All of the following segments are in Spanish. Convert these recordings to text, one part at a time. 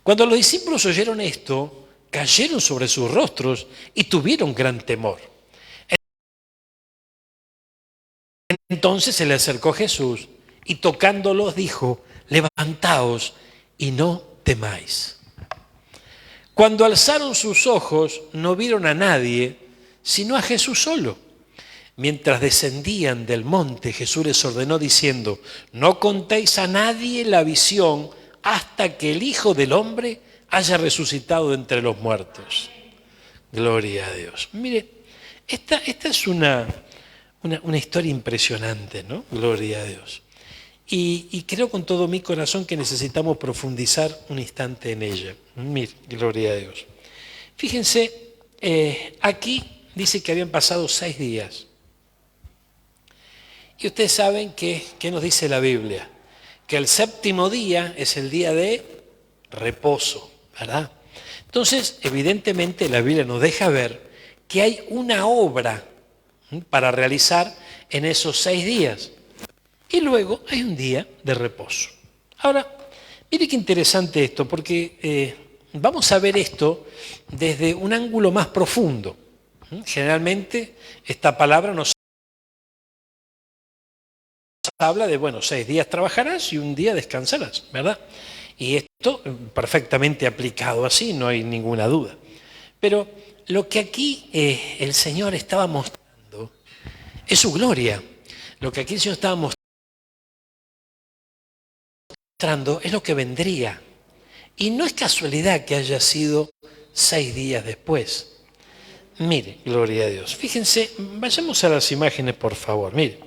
Cuando los discípulos oyeron esto, cayeron sobre sus rostros y tuvieron gran temor. Entonces se le acercó Jesús y tocándolos dijo: levantaos y no temáis. Cuando alzaron sus ojos no vieron a nadie, sino a Jesús solo. Mientras descendían del monte, Jesús les ordenó diciendo: no contéis a nadie la visión hasta que el Hijo del Hombre haya resucitado de entre los muertos. Gloria a Dios. Mire, esta es una historia impresionante, ¿no? Gloria a Dios. Y creo con todo mi corazón que necesitamos profundizar un instante en ella. Mire, gloria a Dios. Fíjense, aquí dice que habían pasado 6 días. Y ustedes saben qué nos dice la Biblia, que el séptimo día es el día de reposo, ¿verdad? Entonces, evidentemente la Biblia nos deja ver que hay una obra para realizar en esos 6 días. Y luego hay un día de reposo. Ahora, mire qué interesante esto, porque vamos a ver esto desde un ángulo más profundo. Generalmente esta palabra nos habla de, 6 días trabajarás y un día descansarás, ¿verdad? Y esto perfectamente aplicado así, no hay ninguna duda. Pero lo que aquí el Señor estaba mostrando es su gloria. Lo que aquí el Señor estaba mostrando es lo que vendría. Y no es casualidad que haya sido 6 días después. Mire, gloria a Dios. Fíjense, vayamos a las imágenes, por favor. Mire,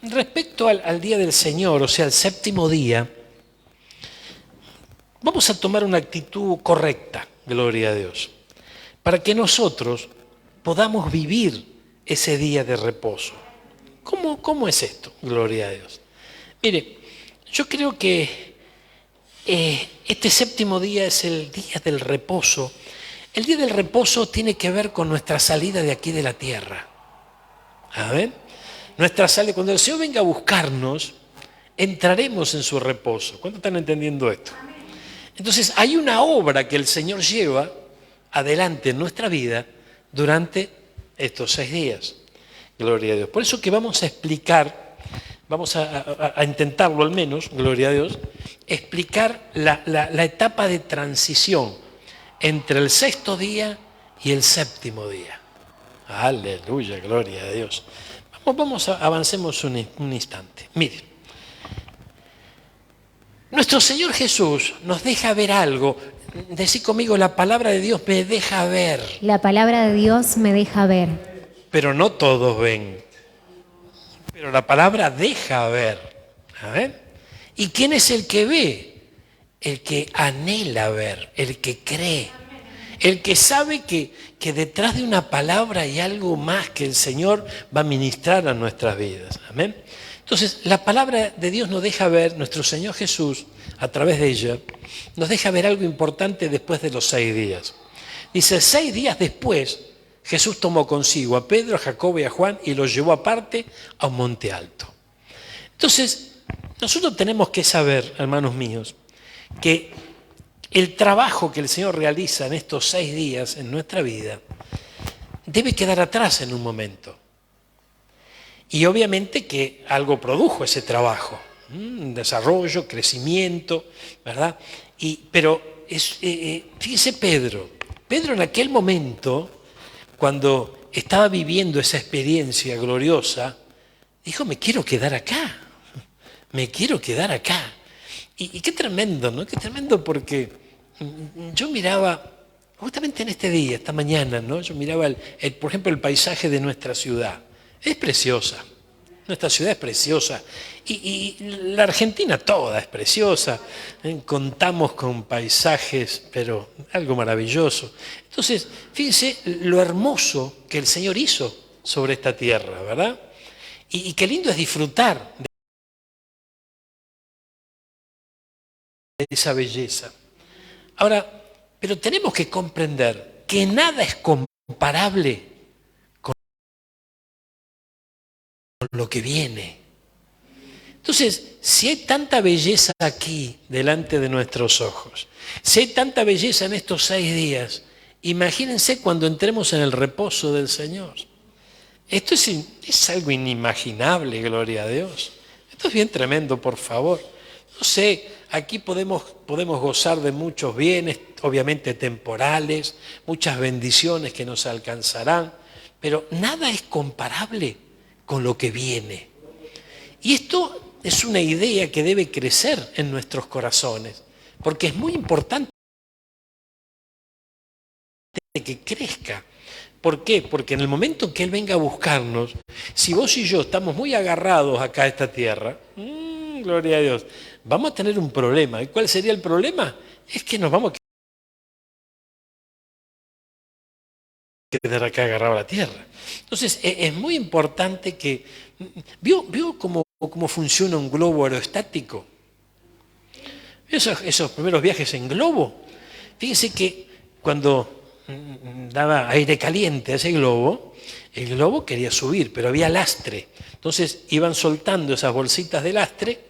respecto al día del Señor, o sea, el séptimo día, vamos a tomar una actitud correcta, gloria a Dios, para que nosotros podamos vivir ese día de reposo. ¿Cómo es esto? Gloria a Dios. Mire, yo creo que este séptimo día es el día del reposo. El día del reposo tiene que ver con nuestra salida de aquí de la tierra. ¿Amén? Nuestra salida, cuando el Señor venga a buscarnos, entraremos en su reposo. ¿Cuántos están entendiendo esto? Entonces hay una obra que el Señor lleva adelante en nuestra vida durante estos 6 días. Gloria a Dios. Por eso que vamos a explicar, vamos a intentarlo al menos, gloria a Dios, explicar la etapa de transición entre el 6.º día y el 7.º día. Aleluya, gloria a Dios. Avancemos un instante. Miren, nuestro Señor Jesús nos deja ver algo. Decí conmigo, la palabra de Dios me deja ver. La palabra de Dios me deja ver. Pero no todos ven. Pero la palabra deja ver. ¿Ver? ¿Y quién es el que ve? El que anhela ver, el que cree, el que sabe que detrás de una palabra hay algo más que el Señor va a ministrar a nuestras vidas. Amén. Entonces, la palabra de Dios nos deja ver, nuestro Señor Jesús, a través de ella, nos deja ver algo importante después de los 6 días. Dice, 6 días después, Jesús tomó consigo a Pedro, a Jacobo y a Juan y los llevó aparte a un monte alto. Entonces, nosotros tenemos que saber, hermanos míos, que el trabajo que el Señor realiza en estos 6 días en nuestra vida debe quedar atrás en un momento. Y obviamente que algo produjo ese trabajo, desarrollo, crecimiento, ¿verdad? Pero fíjese Pedro en aquel momento, cuando estaba viviendo esa experiencia gloriosa, dijo, me quiero quedar acá. Y qué tremendo, ¿no? Qué tremendo porque yo miraba, justamente en este día, esta mañana, ¿no? Yo miraba, por ejemplo, el paisaje de nuestra ciudad. Es preciosa, nuestra ciudad es preciosa y la Argentina toda es preciosa. Contamos con paisajes, pero algo maravilloso. Entonces, fíjense lo hermoso que el Señor hizo sobre esta tierra, ¿verdad? Y qué lindo es disfrutar de esa belleza. Ahora, pero tenemos que comprender que nada es comparable con lo que viene. Entonces, si hay tanta belleza aquí delante de nuestros ojos, si hay tanta belleza en estos 6 días, imagínense cuando entremos en el reposo del Señor. Esto es algo inimaginable, gloria a Dios. Esto es bien tremendo, por favor. No sé, aquí podemos gozar de muchos bienes, obviamente temporales, muchas bendiciones que nos alcanzarán, pero nada es comparable con lo que viene. Y esto es una idea que debe crecer en nuestros corazones, porque es muy importante que crezca. ¿Por qué? Porque en el momento que Él venga a buscarnos, si vos y yo estamos muy agarrados acá a esta tierra, gloria a Dios, vamos a tener un problema. ¿Y cuál sería el problema? Es que nos vamos a quedar acá agarrados a la tierra. Entonces, es muy importante que... ¿Vio cómo funciona un globo aerostático? Esos primeros viajes en globo. Fíjense que cuando daba aire caliente a ese globo, el globo quería subir, pero había lastre. Entonces iban soltando esas bolsitas de lastre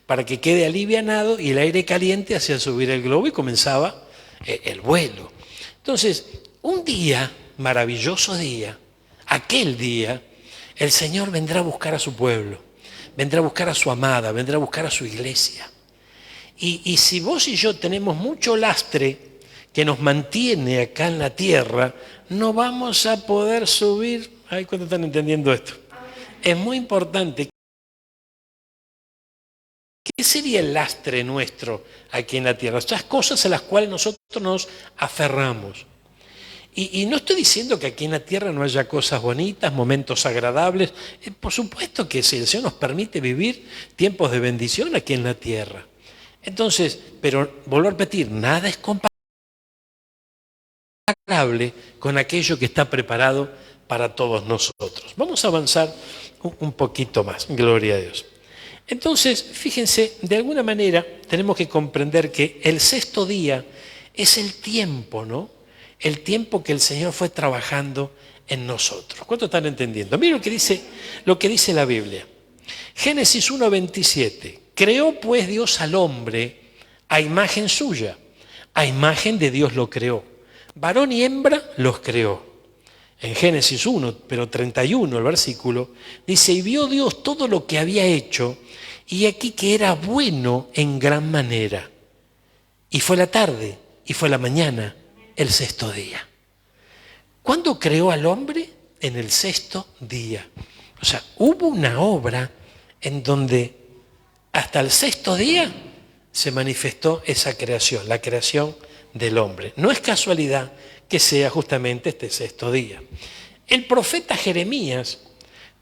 para que quede alivianado y el aire caliente hacía subir el globo y comenzaba el vuelo. Entonces, un día, maravilloso día, aquel día, el Señor vendrá a buscar a su pueblo, vendrá a buscar a su amada, vendrá a buscar a su iglesia. Y si vos y yo tenemos mucho lastre que nos mantiene acá en la tierra, no vamos a poder subir. Ay, ¿cuántos están entendiendo esto? Es muy importante. ¿Qué sería el lastre nuestro aquí en la tierra? Estas cosas a las cuales nosotros nos aferramos. Y no estoy diciendo que aquí en la tierra no haya cosas bonitas, momentos agradables. Por supuesto que sí, el Señor nos permite vivir tiempos de bendición aquí en la tierra. Entonces, pero vuelvo a repetir, nada es comparable con aquello que está preparado para todos nosotros. Vamos a avanzar un poquito más, gloria a Dios. Entonces, fíjense, de alguna manera tenemos que comprender que el 6º día es el tiempo, ¿no? El tiempo que el Señor fue trabajando en nosotros. ¿Cuánto están entendiendo? Miren lo que dice la Biblia. Génesis 1:27. Creó pues Dios al hombre a imagen suya, a imagen de Dios lo creó. Varón y hembra los creó. En Génesis 1, pero 31, el versículo, dice, y vio Dios todo lo que había hecho, y aquí que era bueno en gran manera. Y fue la tarde, y fue la mañana, el 6º día. ¿Cuándo creó al hombre? En el 6º día. O sea, hubo una obra en donde hasta el 6º día se manifestó esa creación, la creación del hombre. No es casualidad que sea justamente este 6º día. El profeta Jeremías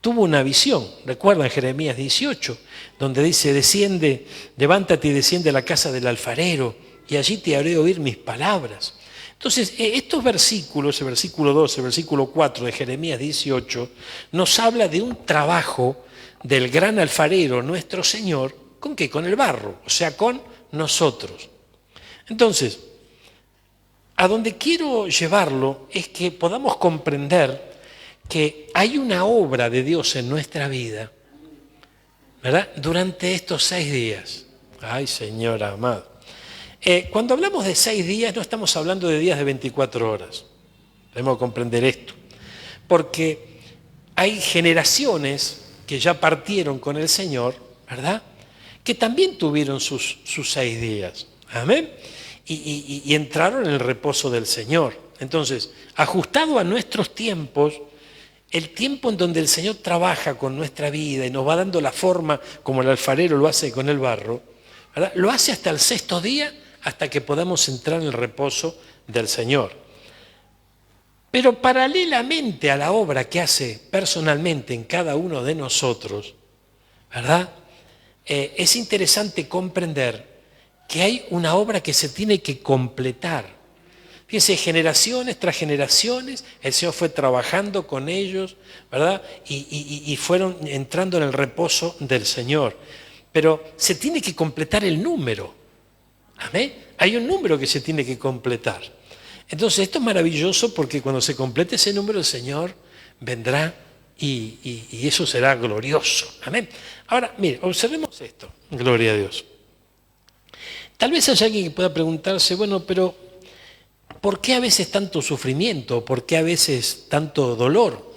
tuvo una visión, recuerdan Jeremías 18, donde dice, desciende, levántate y desciende a la casa del alfarero, y allí te haré oír mis palabras. Entonces, estos versículos, el versículo 12, el versículo 4 de Jeremías 18, nos habla de un trabajo del gran alfarero, nuestro Señor, ¿con qué? Con el barro, o sea, con nosotros. Entonces, a donde quiero llevarlo es que podamos comprender que hay una obra de Dios en nuestra vida, ¿verdad? Durante estos 6 días. Ay, Señor amado. Cuando hablamos de 6 días, no estamos hablando de días de 24 horas. Debemos comprender esto. Porque hay generaciones que ya partieron con el Señor, ¿verdad? Que también tuvieron sus 6 días. Amén. Y entraron en el reposo del Señor. Entonces, ajustado a nuestros tiempos, el tiempo en donde el Señor trabaja con nuestra vida y nos va dando la forma como el alfarero lo hace con el barro, ¿verdad? Lo hace hasta el 6º día, hasta que podamos entrar en el reposo del Señor. Pero paralelamente a la obra que hace personalmente en cada uno de nosotros, ¿verdad? Es interesante comprender que hay una obra que se tiene que completar. Fíjense, generaciones tras generaciones, el Señor fue trabajando con ellos, ¿verdad? Y fueron entrando en el reposo del Señor. Pero se tiene que completar el número. ¿Amén? Hay un número que se tiene que completar. Entonces, esto es maravilloso porque cuando se complete ese número, el Señor vendrá y eso será glorioso. Amén. Ahora, mire, observemos esto. Gloria a Dios. Tal vez haya alguien que pueda preguntarse, bueno, pero ¿por qué a veces tanto sufrimiento? ¿Por qué a veces tanto dolor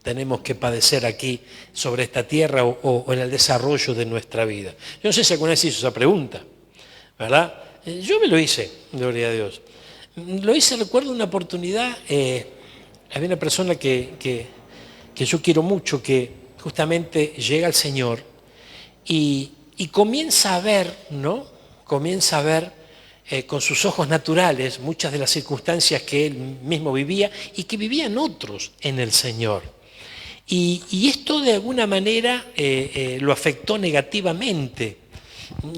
tenemos que padecer aquí sobre esta tierra o en el desarrollo de nuestra vida? Yo no sé si alguna vez hizo esa pregunta, ¿verdad? Yo me lo hice, gloria a Dios. Lo hice, recuerdo una oportunidad, había una persona que yo quiero mucho, que justamente llega al Señor y comienza a ver, ¿no? Comienza a ver con sus ojos naturales muchas de las circunstancias que él mismo vivía y que vivían otros en el Señor. Y esto de alguna manera lo afectó negativamente.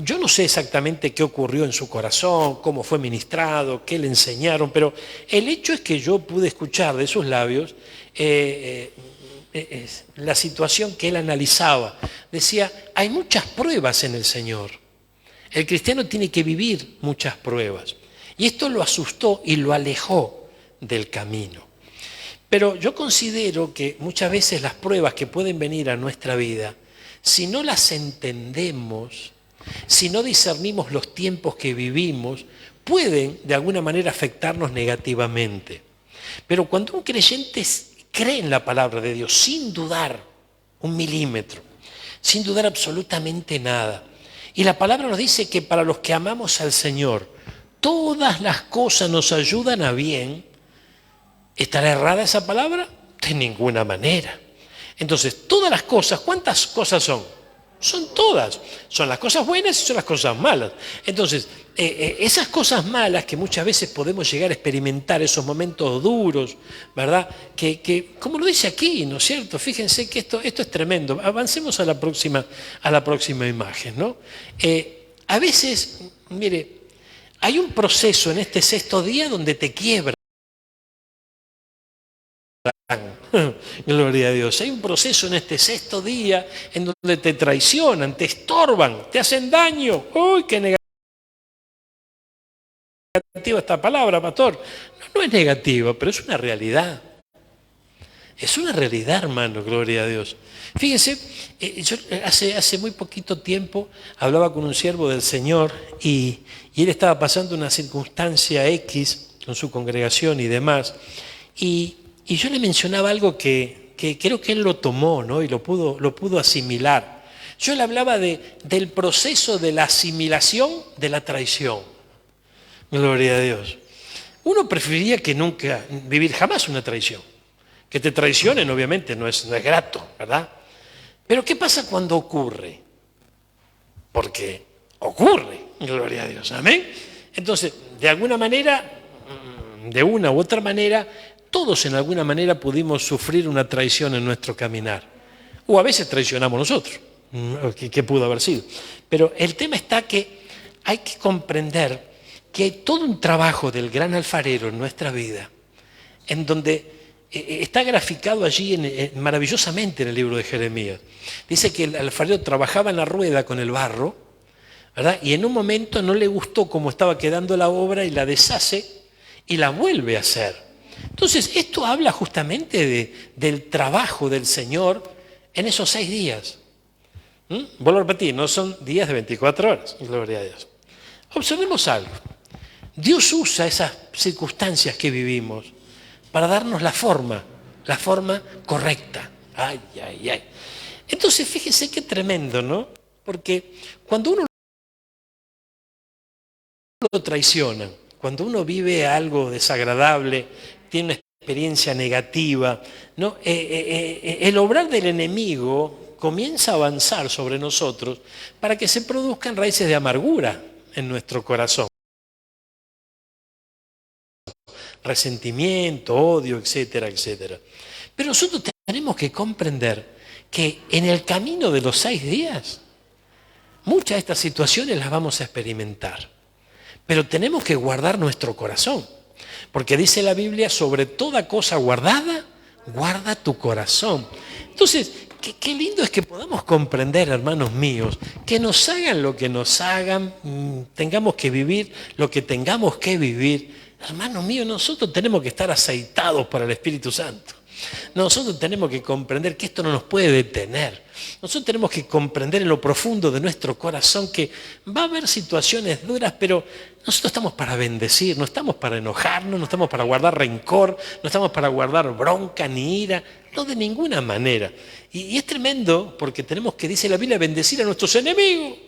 Yo no sé exactamente qué ocurrió en su corazón, cómo fue ministrado, qué le enseñaron, pero el hecho es que yo pude escuchar de sus labios la situación que él analizaba. Decía, hay muchas pruebas en el Señor. El cristiano tiene que vivir muchas pruebas. Y esto lo asustó y lo alejó del camino. Pero yo considero que muchas veces las pruebas que pueden venir a nuestra vida, si no las entendemos, si no discernimos los tiempos que vivimos, pueden de alguna manera afectarnos negativamente. Pero cuando un creyente cree en la palabra de Dios sin dudar un milímetro, sin dudar absolutamente nada, y la palabra nos dice que para los que amamos al Señor, todas las cosas nos ayudan a bien. ¿Estará errada esa palabra? De ninguna manera. Entonces, todas las cosas, ¿cuántas cosas son? Son todas. Son las cosas buenas y son las cosas malas. Entonces, esas cosas malas que muchas veces podemos llegar a experimentar, esos momentos duros, ¿verdad? Que como lo dice aquí, ¿no es cierto? Fíjense que esto es tremendo. Avancemos a la próxima imagen, ¿no? A veces, mire, hay un proceso en este sexto día donde te quiebra. Gloria a Dios. Hay un proceso en este sexto día en donde te traicionan, te estorban, te hacen daño. ¡Uy, qué negativa esta palabra, pastor! No es negativa, pero es una realidad. Es una realidad, hermano, gloria a Dios. Fíjense, yo hace muy poquito tiempo hablaba con un siervo del Señor y él estaba pasando una circunstancia X con su congregación y demás. Y yo le mencionaba algo que creo que él lo tomó, ¿no? Y lo pudo asimilar. Yo le hablaba del proceso de la asimilación de la traición. Gloria a Dios. Uno preferiría que nunca vivir jamás una traición. Que te traicionen, obviamente, no es grato, ¿verdad? Pero ¿qué pasa cuando ocurre? Porque ocurre, gloria a Dios, amén. Entonces, de alguna manera, de una u otra manera, todos en alguna manera pudimos sufrir una traición en nuestro caminar. O a veces traicionamos nosotros, que pudo haber sido. Pero el tema está que hay que comprender que hay todo un trabajo del gran alfarero en nuestra vida, en donde está graficado allí maravillosamente en el libro de Jeremías. Dice que el alfarero trabajaba en la rueda con el barro, ¿verdad? Y en un momento no le gustó cómo estaba quedando la obra y la deshace y la vuelve a hacer. Entonces, esto habla justamente del trabajo del Señor en esos 6 días. Vuelvo a repetir, no son días de 24 horas, gloria a Dios. Observemos algo. Dios usa esas circunstancias que vivimos para darnos la forma correcta. Ay, ay, ay. Entonces, fíjense qué tremendo, ¿no? Porque cuando uno lo traiciona, cuando uno vive algo desagradable, tiene una experiencia negativa, ¿no? El obrar del enemigo comienza a avanzar sobre nosotros para que se produzcan raíces de amargura en nuestro corazón. Resentimiento, odio, etcétera, etcétera. Pero nosotros tenemos que comprender que en el camino de los 6 días, muchas de estas situaciones las vamos a experimentar. Pero tenemos que guardar nuestro corazón. Porque dice la Biblia, sobre toda cosa guardada, guarda tu corazón. Entonces, qué lindo es que podamos comprender, hermanos míos, que nos hagan lo que nos hagan, tengamos que vivir lo que tengamos que vivir. Hermanos míos, nosotros tenemos que estar aceitados para el Espíritu Santo. Nosotros tenemos que comprender que esto no nos puede detener. Nosotros tenemos que comprender en lo profundo de nuestro corazón que va a haber situaciones duras, pero nosotros estamos para bendecir, no estamos para enojarnos, no estamos para guardar rencor, no estamos para guardar bronca ni ira, no de ninguna manera. Y es tremendo porque tenemos que, dice la Biblia, bendecir a nuestros enemigos.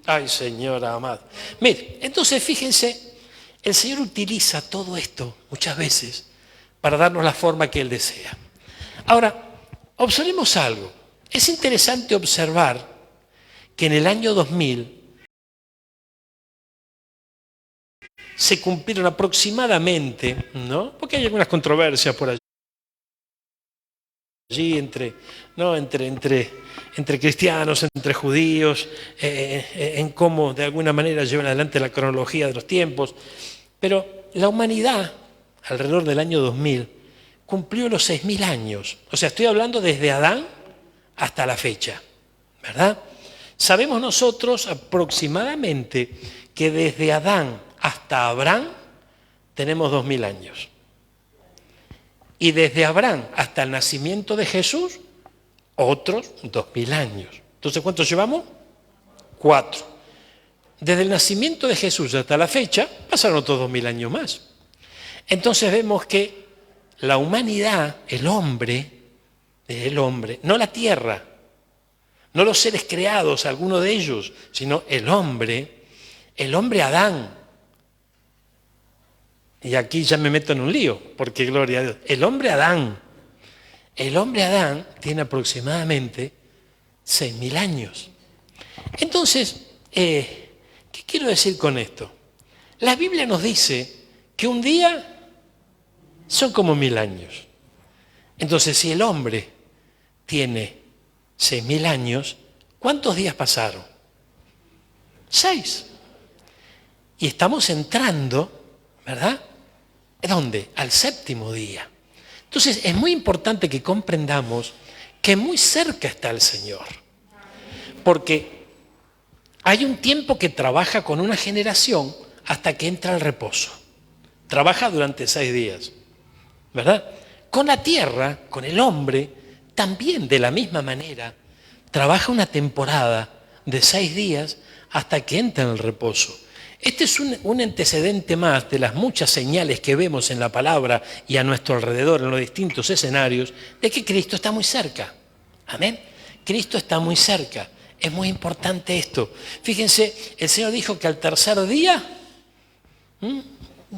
Ay, Señora amada. Mire, entonces fíjense, el Señor utiliza todo esto muchas veces para darnos la forma que Él desea. Ahora, observemos algo. Es interesante observar que en el año 2000 se cumplieron aproximadamente, ¿no? Porque hay algunas controversias por allí entre cristianos, entre judíos, en cómo de alguna manera llevan adelante la cronología de los tiempos. Pero la humanidad, alrededor del año 2000, cumplió los 6.000 años. O sea, estoy hablando desde Adán hasta la fecha, ¿verdad? Sabemos nosotros aproximadamente que desde Adán hasta Abraham tenemos 2.000 años. Y desde Abraham hasta el nacimiento de Jesús, otros 2.000 años. Entonces, ¿cuántos llevamos? 4. Desde el nacimiento de Jesús hasta la fecha, pasaron otros 2.000 años más. Entonces vemos que la humanidad, el hombre, no la tierra, no los seres creados, alguno de ellos, sino el hombre Adán. Y aquí ya me meto en un lío, porque gloria a Dios. El hombre Adán tiene aproximadamente 6.000 años. Entonces, ¿qué quiero decir con esto? La Biblia nos dice que un día son como 1.000 años. Entonces, si el hombre tiene 6.000 años, ¿cuántos días pasaron? 6. Y estamos entrando, ¿verdad? ¿Dónde? Al 7º día. Entonces, es muy importante que comprendamos que muy cerca está el Señor. Porque hay un tiempo que trabaja con una generación hasta que entra el reposo. Trabaja durante 6 días, ¿verdad? Con la tierra, con el hombre, también de la misma manera, trabaja una temporada de 6 días hasta que entra en el reposo. Este es un antecedente más de las muchas señales que vemos en la palabra y a nuestro alrededor, en los distintos escenarios, de que Cristo está muy cerca. Amén. Cristo está muy cerca. Es muy importante esto. Fíjense, el Señor dijo que al tercer día,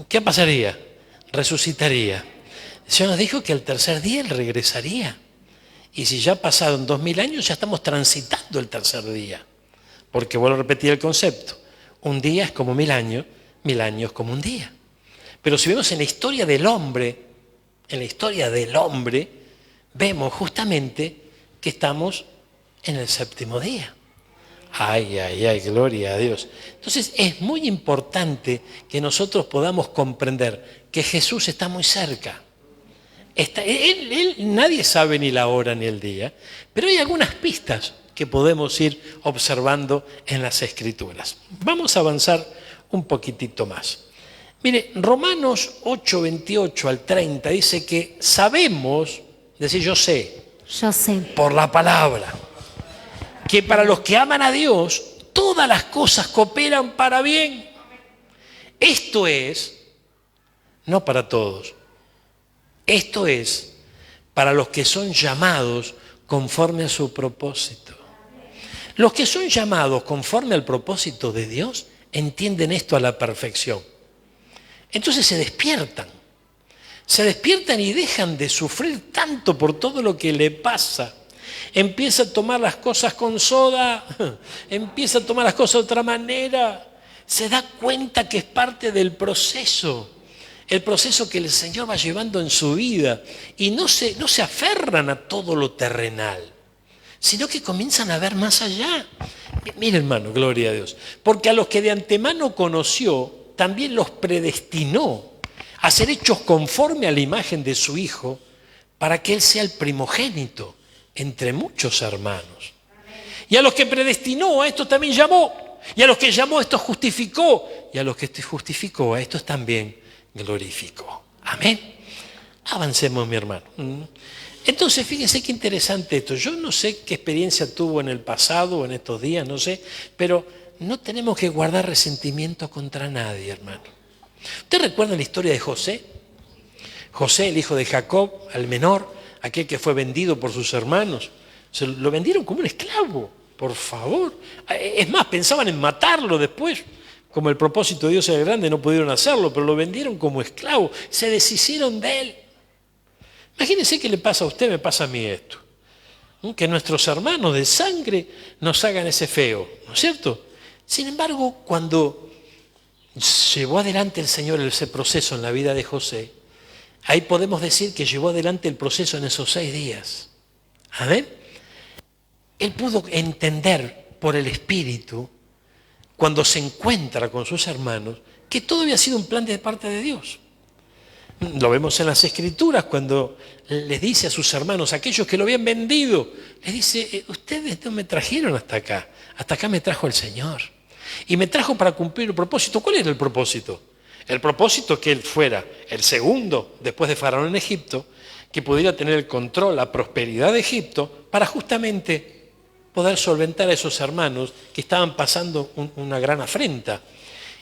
¿qué pasaría? Resucitaría. El Señor nos dijo que al tercer día Él regresaría. Y si ya pasaron 2.000 años, ya estamos transitando el tercer día. Porque vuelvo a repetir el concepto. Un día es como 1.000 años, 1.000 años como un día. Pero si vemos en la historia del hombre, vemos justamente que estamos en el 7º día. Ay, gloria a Dios. Entonces es muy importante que nosotros podamos comprender que Jesús está muy cerca. Nadie sabe ni la hora ni el día, pero hay algunas pistas que podemos ir observando en las Escrituras. Vamos a avanzar un poquitito más. Mire, Romanos 8, 28 al 30 dice que sabemos, decir yo sé, por la palabra, que para los que aman a Dios, todas las cosas cooperan para bien. Esto es, no para todos, esto es para los que son llamados conforme a su propósito. Los que son llamados conforme al propósito de Dios entienden esto a la perfección. Entonces se despiertan y dejan de sufrir tanto por todo lo que le pasa. Empieza a tomar las cosas con soda, empieza a tomar las cosas de otra manera. Se da cuenta que es parte del proceso, el proceso que el Señor va llevando en su vida. Y no se aferran a todo lo terrenal, sino que comienzan a ver más allá. Mira, hermano, gloria a Dios. Porque a los que de antemano conoció, también los predestinó a ser hechos conforme a la imagen de su Hijo, para que Él sea el primogénito entre muchos hermanos. Y a los que predestinó, a estos también llamó. Y a los que llamó, a estos justificó. Y a los que justificó, a estos también glorificó. Amén. Avancemos, mi hermano. Entonces, fíjense qué interesante esto. Yo no sé qué experiencia tuvo en el pasado o en estos días, no sé, pero no tenemos que guardar resentimiento contra nadie, hermano. ¿Usted recuerda la historia de José? José, el hijo de Jacob, al menor, aquel que fue vendido por sus hermanos. Se lo vendieron como un esclavo, por favor. Es más, pensaban en matarlo después. Como el propósito de Dios era grande, no pudieron hacerlo, pero lo vendieron como esclavo. Se deshicieron de él. Imagínense qué le pasa a usted, me pasa a mí esto. Que nuestros hermanos de sangre nos hagan ese feo, ¿no es cierto? Sin embargo, cuando llevó adelante el Señor ese proceso en la vida de José, ahí podemos decir que llevó adelante el proceso en esos 6 días. ¿Amén? Él pudo entender por el Espíritu, cuando se encuentra con sus hermanos, que todo había sido un plan de parte de Dios. Lo vemos en las Escrituras cuando les dice a sus hermanos, aquellos que lo habían vendido, les dice, ustedes no me trajeron hasta acá me trajo el Señor. Y me trajo para cumplir el propósito. ¿Cuál era el propósito? El propósito que él fuera el segundo después de Faraón en Egipto, que pudiera tener el control, la prosperidad de Egipto, para justamente poder solventar a esos hermanos que estaban pasando una gran afrenta.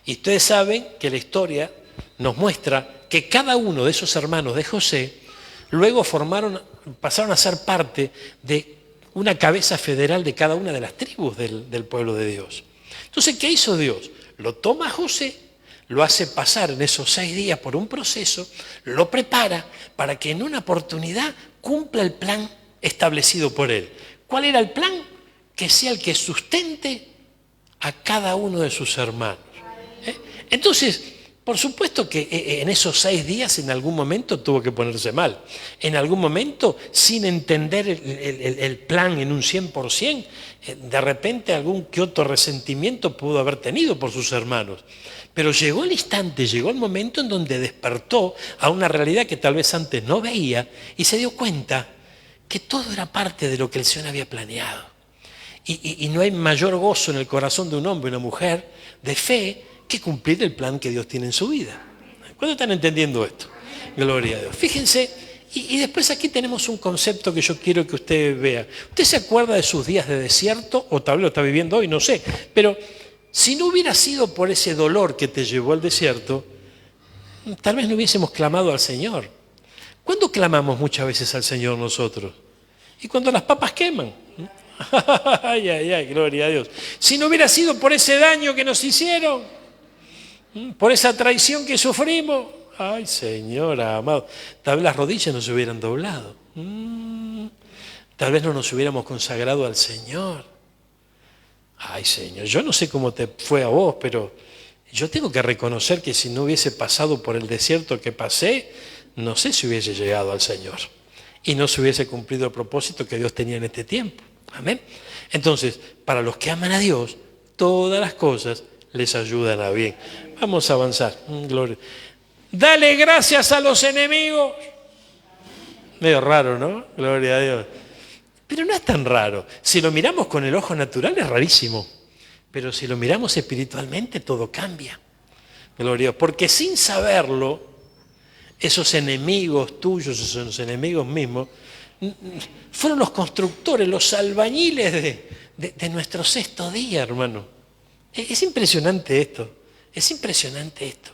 Y ustedes saben que la historia nos muestra que cada uno de esos hermanos de José luego pasaron a ser parte de una cabeza federal de cada una de las tribus del pueblo de Dios. Entonces, ¿qué hizo Dios? Lo toma a José, lo hace pasar en esos 6 días por un proceso, lo prepara para que en una oportunidad cumpla el plan establecido por él. ¿Cuál era el plan? Que sea el que sustente a cada uno de sus hermanos. Entonces, por supuesto que en esos 6 días en algún momento tuvo que ponerse mal. En algún momento, sin entender el plan en un 100%, de repente algún que otro resentimiento pudo haber tenido por sus hermanos. Pero llegó el instante, llegó el momento en donde despertó a una realidad que tal vez antes no veía y se dio cuenta que todo era parte de lo que el Señor había planeado. Y no hay mayor gozo en el corazón de un hombre o una mujer de fe que cumplir el plan que Dios tiene en su vida. ¿Cuándo están entendiendo esto? Gloria a Dios. Fíjense, y después aquí tenemos un concepto que yo quiero que usted vea. ¿Usted se acuerda de sus días de desierto? O tal vez lo está viviendo hoy, no sé. Pero si no hubiera sido por ese dolor que te llevó al desierto, tal vez no hubiésemos clamado al Señor. ¿Cuándo clamamos muchas veces al Señor nosotros? Y cuando las papas queman. Ay, ay, ay, gloria a Dios. Si no hubiera sido por ese daño que nos hicieron, por esa traición que sufrimos, ay, Señor amado, tal vez las rodillas nos hubieran doblado. Tal vez no nos hubiéramos consagrado al Señor. Ay, Señor, yo no sé cómo te fue a vos, pero yo tengo que reconocer que si no hubiese pasado por el desierto que pasé, no sé si hubiese llegado al Señor. Y no se hubiese cumplido el propósito que Dios tenía en este tiempo. Amén. Entonces, para los que aman a Dios, todas las cosas les ayudan a bien. Vamos a avanzar. Gloria. Dale gracias a los enemigos. Medio raro, ¿no? Gloria a Dios. Pero no es tan raro. Si lo miramos con el ojo natural es rarísimo. Pero si lo miramos espiritualmente todo cambia. Gloria a Dios. Porque sin saberlo, esos enemigos tuyos, esos enemigos mismos, fueron los constructores, los albañiles de nuestro 6.º día, hermano. Es impresionante esto, es impresionante esto.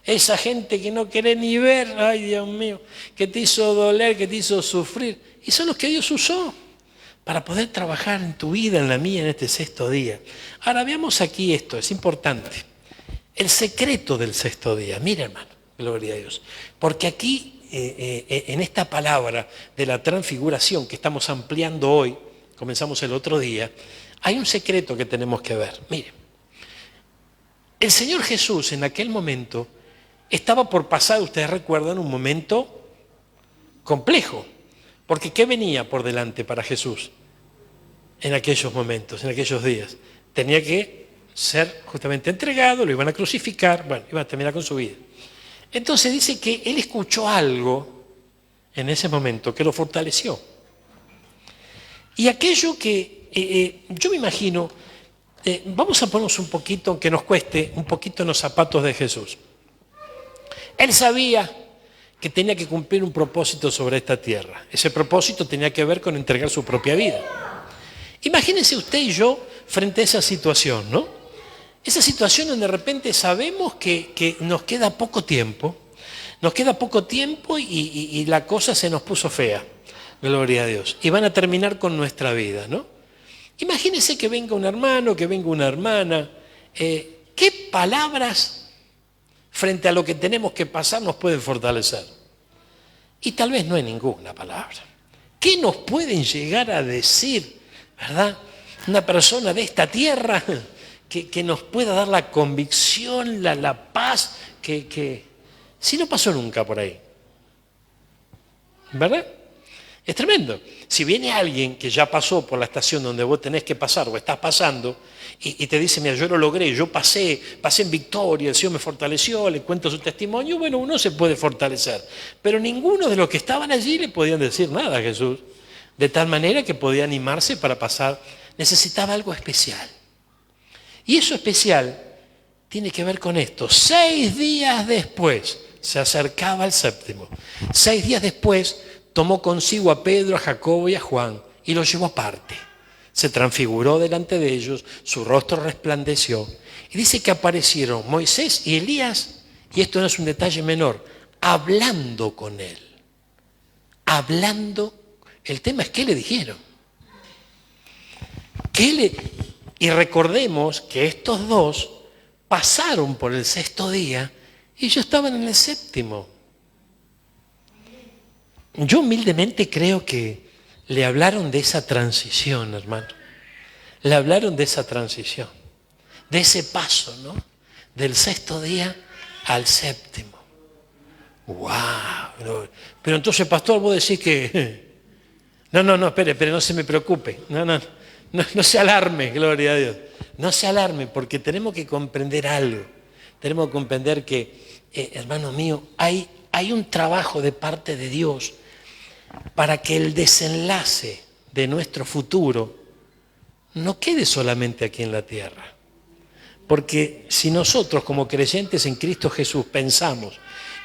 Esa gente que no quiere ni ver, ay Dios mío, que te hizo doler, que te hizo sufrir. Y son los que Dios usó para poder trabajar en tu vida, en la mía, en este 6.º día. Ahora veamos aquí esto, es importante. El secreto del 6.º día, mira hermano, gloria a Dios. Porque aquí, en esta palabra de la transfiguración que estamos ampliando hoy, comenzamos el otro día, hay un secreto que tenemos que ver. Mire, el Señor Jesús en aquel momento estaba por pasar, ustedes recuerdan, un momento complejo. Porque ¿qué venía por delante para Jesús en aquellos momentos, en aquellos días? Tenía que ser justamente entregado, lo iban a crucificar, bueno, iba a terminar con su vida. Entonces dice que él escuchó algo en ese momento que lo fortaleció. Y aquello que yo me imagino, vamos a ponernos un poquito, aunque nos cueste, un poquito en los zapatos de Jesús. Él sabía que tenía que cumplir un propósito sobre esta tierra. Ese propósito tenía que ver con entregar su propia vida. Imagínense usted y yo frente a esa situación, ¿no? Esa situación donde de repente sabemos que nos queda poco tiempo, y la cosa se nos puso fea, gloria a Dios, y van a terminar con nuestra vida, ¿no? Imagínense que venga un hermano, que venga una hermana, ¿qué palabras frente a lo que tenemos que pasar nos pueden fortalecer? Y tal vez no hay ninguna palabra. ¿Qué nos pueden llegar a decir, verdad, una persona de esta tierra que nos pueda dar la convicción, la paz, que si no pasó nunca por ahí? ¿Verdad? Es tremendo. Si viene alguien que ya pasó por la estación donde vos tenés que pasar o estás pasando y te dice, mira, yo lo logré, yo pasé en victoria, el Señor me fortaleció, le cuento su testimonio, bueno, uno se puede fortalecer. Pero ninguno de los que estaban allí le podían decir nada a Jesús. De tal manera que podía animarse para pasar. Necesitaba algo especial. Y eso especial tiene que ver con esto. 6 días después, se acercaba el séptimo. 6 días después, tomó consigo a Pedro, a Jacobo y a Juan y los llevó aparte. Se transfiguró delante de ellos, su rostro resplandeció. Y dice que aparecieron Moisés y Elías, y esto no es un detalle menor, hablando con él. Hablando. El tema es qué le dijeron. Y recordemos que estos dos pasaron por el 6.º día y ellos estaban en el 7.º. Yo humildemente creo que le hablaron de esa transición, hermano. Le hablaron de esa transición, de ese paso, ¿no? Del 6.º día al 7.º. ¡Wow! Pero entonces, pastor, vos decís que... No, espere, no se me preocupe. No se alarme, gloria a Dios. No se alarme, porque tenemos que comprender algo. Tenemos que comprender que, hermano mío, hay un trabajo de parte de Dios para que el desenlace de nuestro futuro no quede solamente aquí en la tierra. Porque si nosotros como creyentes en Cristo Jesús pensamos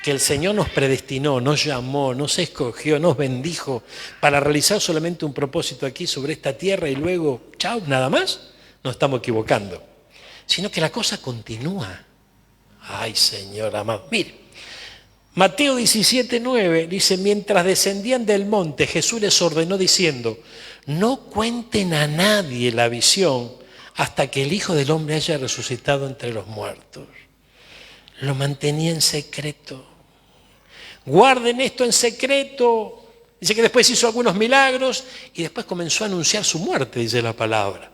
que el Señor nos predestinó, nos llamó, nos escogió, nos bendijo para realizar solamente un propósito aquí sobre esta tierra y luego, chao, nada más, nos estamos equivocando. Sino que la cosa continúa. Ay, Señor amado. Mire, Mateo 17:9 dice, mientras descendían del monte, Jesús les ordenó diciendo, no cuenten a nadie la visión hasta que el Hijo del Hombre haya resucitado entre los muertos. Lo mantenía en secreto. Guarden esto en secreto. Dice que después hizo algunos milagros y después comenzó a anunciar su muerte, dice la palabra.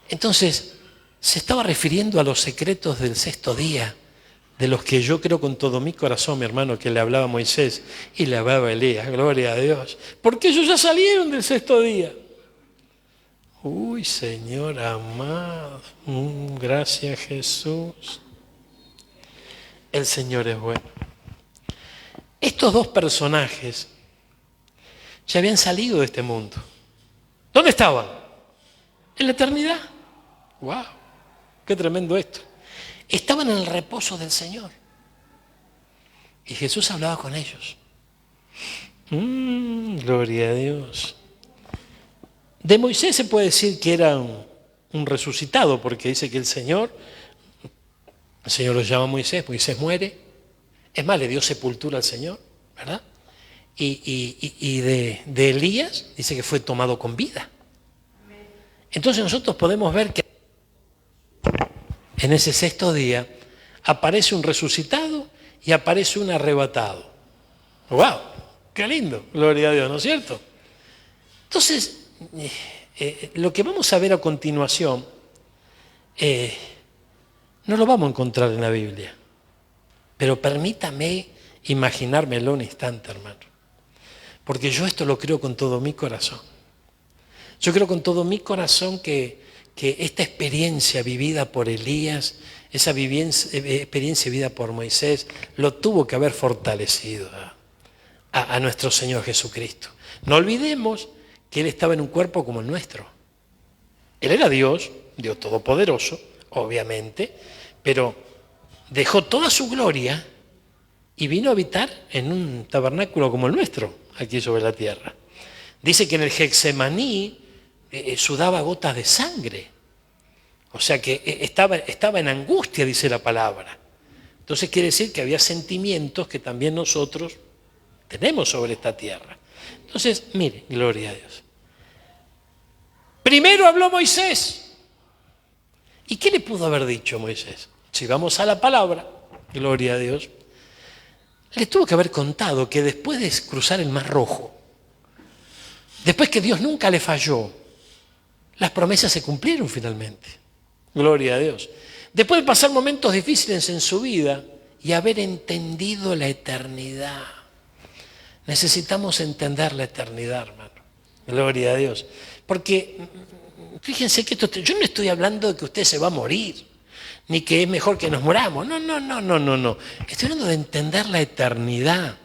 Entonces, se estaba refiriendo a los secretos del 6.º día, de los que yo creo con todo mi corazón, mi hermano, que le hablaba a Moisés y le hablaba a Elías, gloria a Dios. Porque ellos ya salieron del 6.º día. Uy, Señor amado, gracias Jesús. El Señor es bueno. Estos dos personajes ya habían salido de este mundo. ¿Dónde estaban? En la eternidad. ¡Wow! ¡Qué tremendo esto! Estaban en el reposo del Señor. Y Jesús hablaba con ellos. Gloria a Dios. De Moisés se puede decir que era un resucitado, porque dice que el Señor lo llama a Moisés muere. Es más, le dio sepultura al Señor, ¿verdad? Y de Elías dice que fue tomado con vida. Entonces nosotros podemos ver que en ese 6.º día aparece un resucitado y aparece un arrebatado. ¡Wow! ¡Qué lindo! Gloria a Dios, ¿no es cierto? Entonces, lo que vamos a ver a continuación no lo vamos a encontrar en la Biblia. Pero permítame imaginármelo un instante, hermano. Porque yo esto lo creo con todo mi corazón. Yo creo con todo mi corazón que esta experiencia vivida por Elías, esa experiencia vivida por Moisés, lo tuvo que haber fortalecido a nuestro Señor Jesucristo. No olvidemos que Él estaba en un cuerpo como el nuestro. Él era Dios todopoderoso, obviamente, pero dejó toda su gloria y vino a habitar en un tabernáculo como el nuestro, aquí sobre la tierra. Dice que en el Getsemaní sudaba gotas de sangre. O sea que estaba en angustia, dice la palabra. Entonces quiere decir que había sentimientos que también nosotros tenemos sobre esta tierra. Entonces, mire, gloria a Dios. Primero habló Moisés. ¿Y qué le pudo haber dicho Moisés? Si vamos a la palabra, gloria a Dios, le tuvo que haber contado que después de cruzar el Mar Rojo, después que Dios nunca le falló, las promesas se cumplieron finalmente. Gloria a Dios. Después de pasar momentos difíciles en su vida y haber entendido la eternidad. Necesitamos entender la eternidad, hermano. Gloria a Dios. Porque fíjense que yo no estoy hablando de que usted se va a morir, ni que es mejor que nos moramos. No. Estoy hablando de entender la eternidad.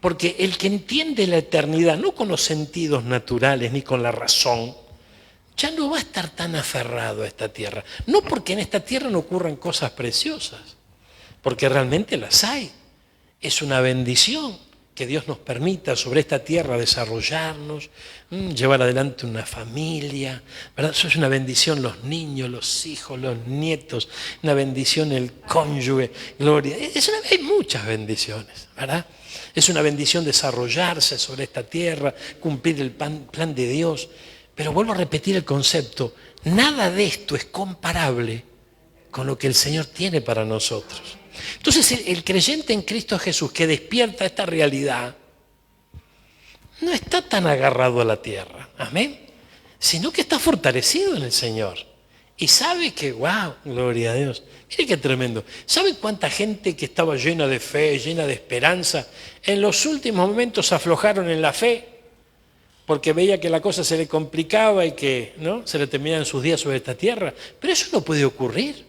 Porque el que entiende la eternidad, no con los sentidos naturales ni con la razón, ya no va a estar tan aferrado a esta tierra. No porque en esta tierra no ocurran cosas preciosas, porque realmente las hay. Es una bendición que Dios nos permita sobre esta tierra desarrollarnos, llevar adelante una familia, ¿verdad? Eso es una bendición, los niños, los hijos, los nietos, una bendición el cónyuge, gloria. Hay muchas bendiciones, ¿verdad? Es una bendición desarrollarse sobre esta tierra, cumplir el plan de Dios. Pero vuelvo a repetir el concepto, nada de esto es comparable con lo que el Señor tiene para nosotros. Entonces el creyente en Cristo Jesús que despierta esta realidad no está tan agarrado a la tierra, amén, sino que está fortalecido en el Señor y sabe que, wow, gloria a Dios, mire qué tremendo. ¿Sabe cuánta gente que estaba llena de fe, llena de esperanza, en los últimos momentos aflojaron en la fe? Porque veía que la cosa se le complicaba y que ¿no? se le terminaban sus días sobre esta tierra. Pero eso no puede ocurrir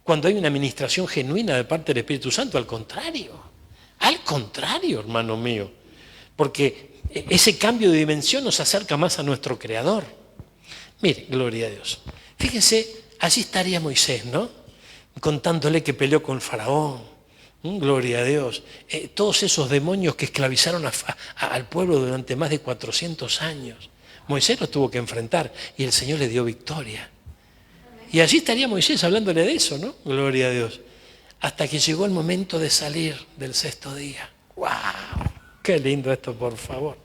cuando hay una administración genuina de parte del Espíritu Santo. Al contrario, hermano mío. Porque ese cambio de dimensión nos acerca más a nuestro Creador. Mire, gloria a Dios. Fíjense, allí estaría Moisés, ¿no? Contándole que peleó con el faraón. Gloria a Dios. Todos esos demonios que esclavizaron al pueblo durante más de 400 años. Moisés los tuvo que enfrentar y el Señor le dio victoria. Y allí estaría Moisés hablándole de eso, ¿no? Gloria a Dios. Hasta que llegó el momento de salir del sexto día. ¡Wow! ¡Qué lindo esto, por favor!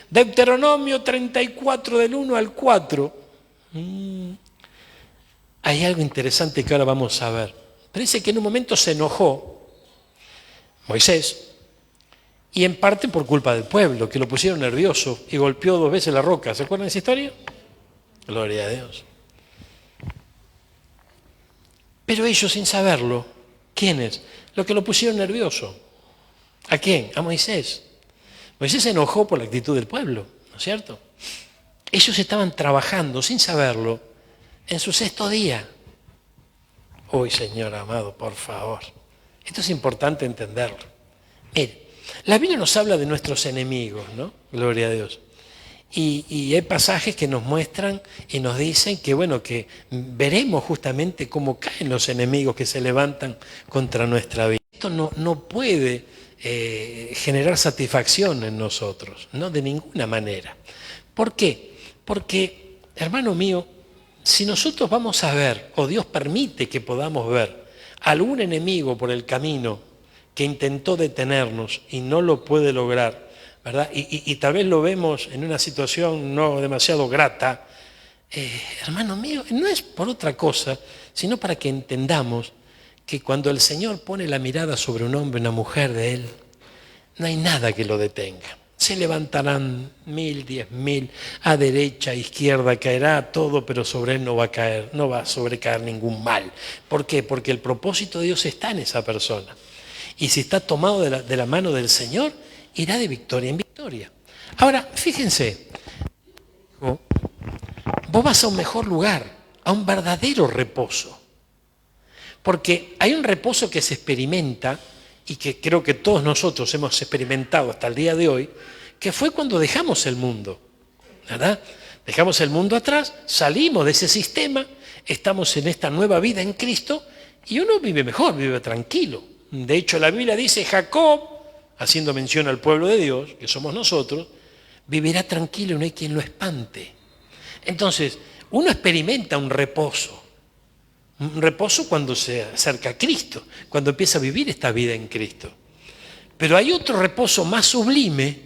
Deuteronomio 34, del 1 al 4. Hay algo interesante que ahora vamos a ver. Parece que en un momento se enojó Moisés, y en parte por culpa del pueblo, que lo pusieron nervioso y golpeó 2 veces la roca. ¿Se acuerdan de esa historia? Gloria a Dios. Pero ellos, sin saberlo, ¿quiénes? Los que lo pusieron nervioso. ¿A quién? A Moisés. Moisés se enojó por la actitud del pueblo, ¿no es cierto? Ellos estaban trabajando, sin saberlo, en su sexto día. Uy, Señor amado, por favor. Esto es importante entenderlo. Mire, la Biblia nos habla de nuestros enemigos, ¿no? Gloria a Dios. Y hay pasajes que nos muestran y nos dicen que, bueno, que veremos justamente cómo caen los enemigos que se levantan contra nuestra vida. Esto no puede generar satisfacción en nosotros, no de ninguna manera. ¿Por qué? Porque, hermano mío, si nosotros vamos a ver, o Dios permite que podamos ver, algún enemigo por el camino que intentó detenernos y no lo puede lograr, ¿verdad? Y tal vez lo vemos en una situación no demasiado grata, hermano mío, no es por otra cosa, sino para que entendamos que cuando el Señor pone la mirada sobre un hombre, una mujer de Él, no hay nada que lo detenga. Se levantarán 1000, 10.000, a derecha, a izquierda, caerá todo, pero sobre él no va a caer, no va a sobrecaer ningún mal. ¿Por qué? Porque el propósito de Dios está en esa persona. Y si está tomado de la mano del Señor, irá de victoria en victoria. Ahora, fíjense, vos vas a un mejor lugar, a un verdadero reposo. Porque hay un reposo que se experimenta y que creo que todos nosotros hemos experimentado hasta el día de hoy, que fue cuando dejamos el mundo, ¿verdad? Dejamos el mundo atrás, salimos de ese sistema, estamos en esta nueva vida en Cristo y uno vive mejor, vive tranquilo, De hecho, la Biblia dice, Jacob, haciendo mención al pueblo de Dios, que somos nosotros, vivirá tranquilo y no hay quien lo espante. Entonces, uno experimenta un reposo cuando se acerca a Cristo, cuando empieza a vivir esta vida en Cristo. Pero hay otro reposo más sublime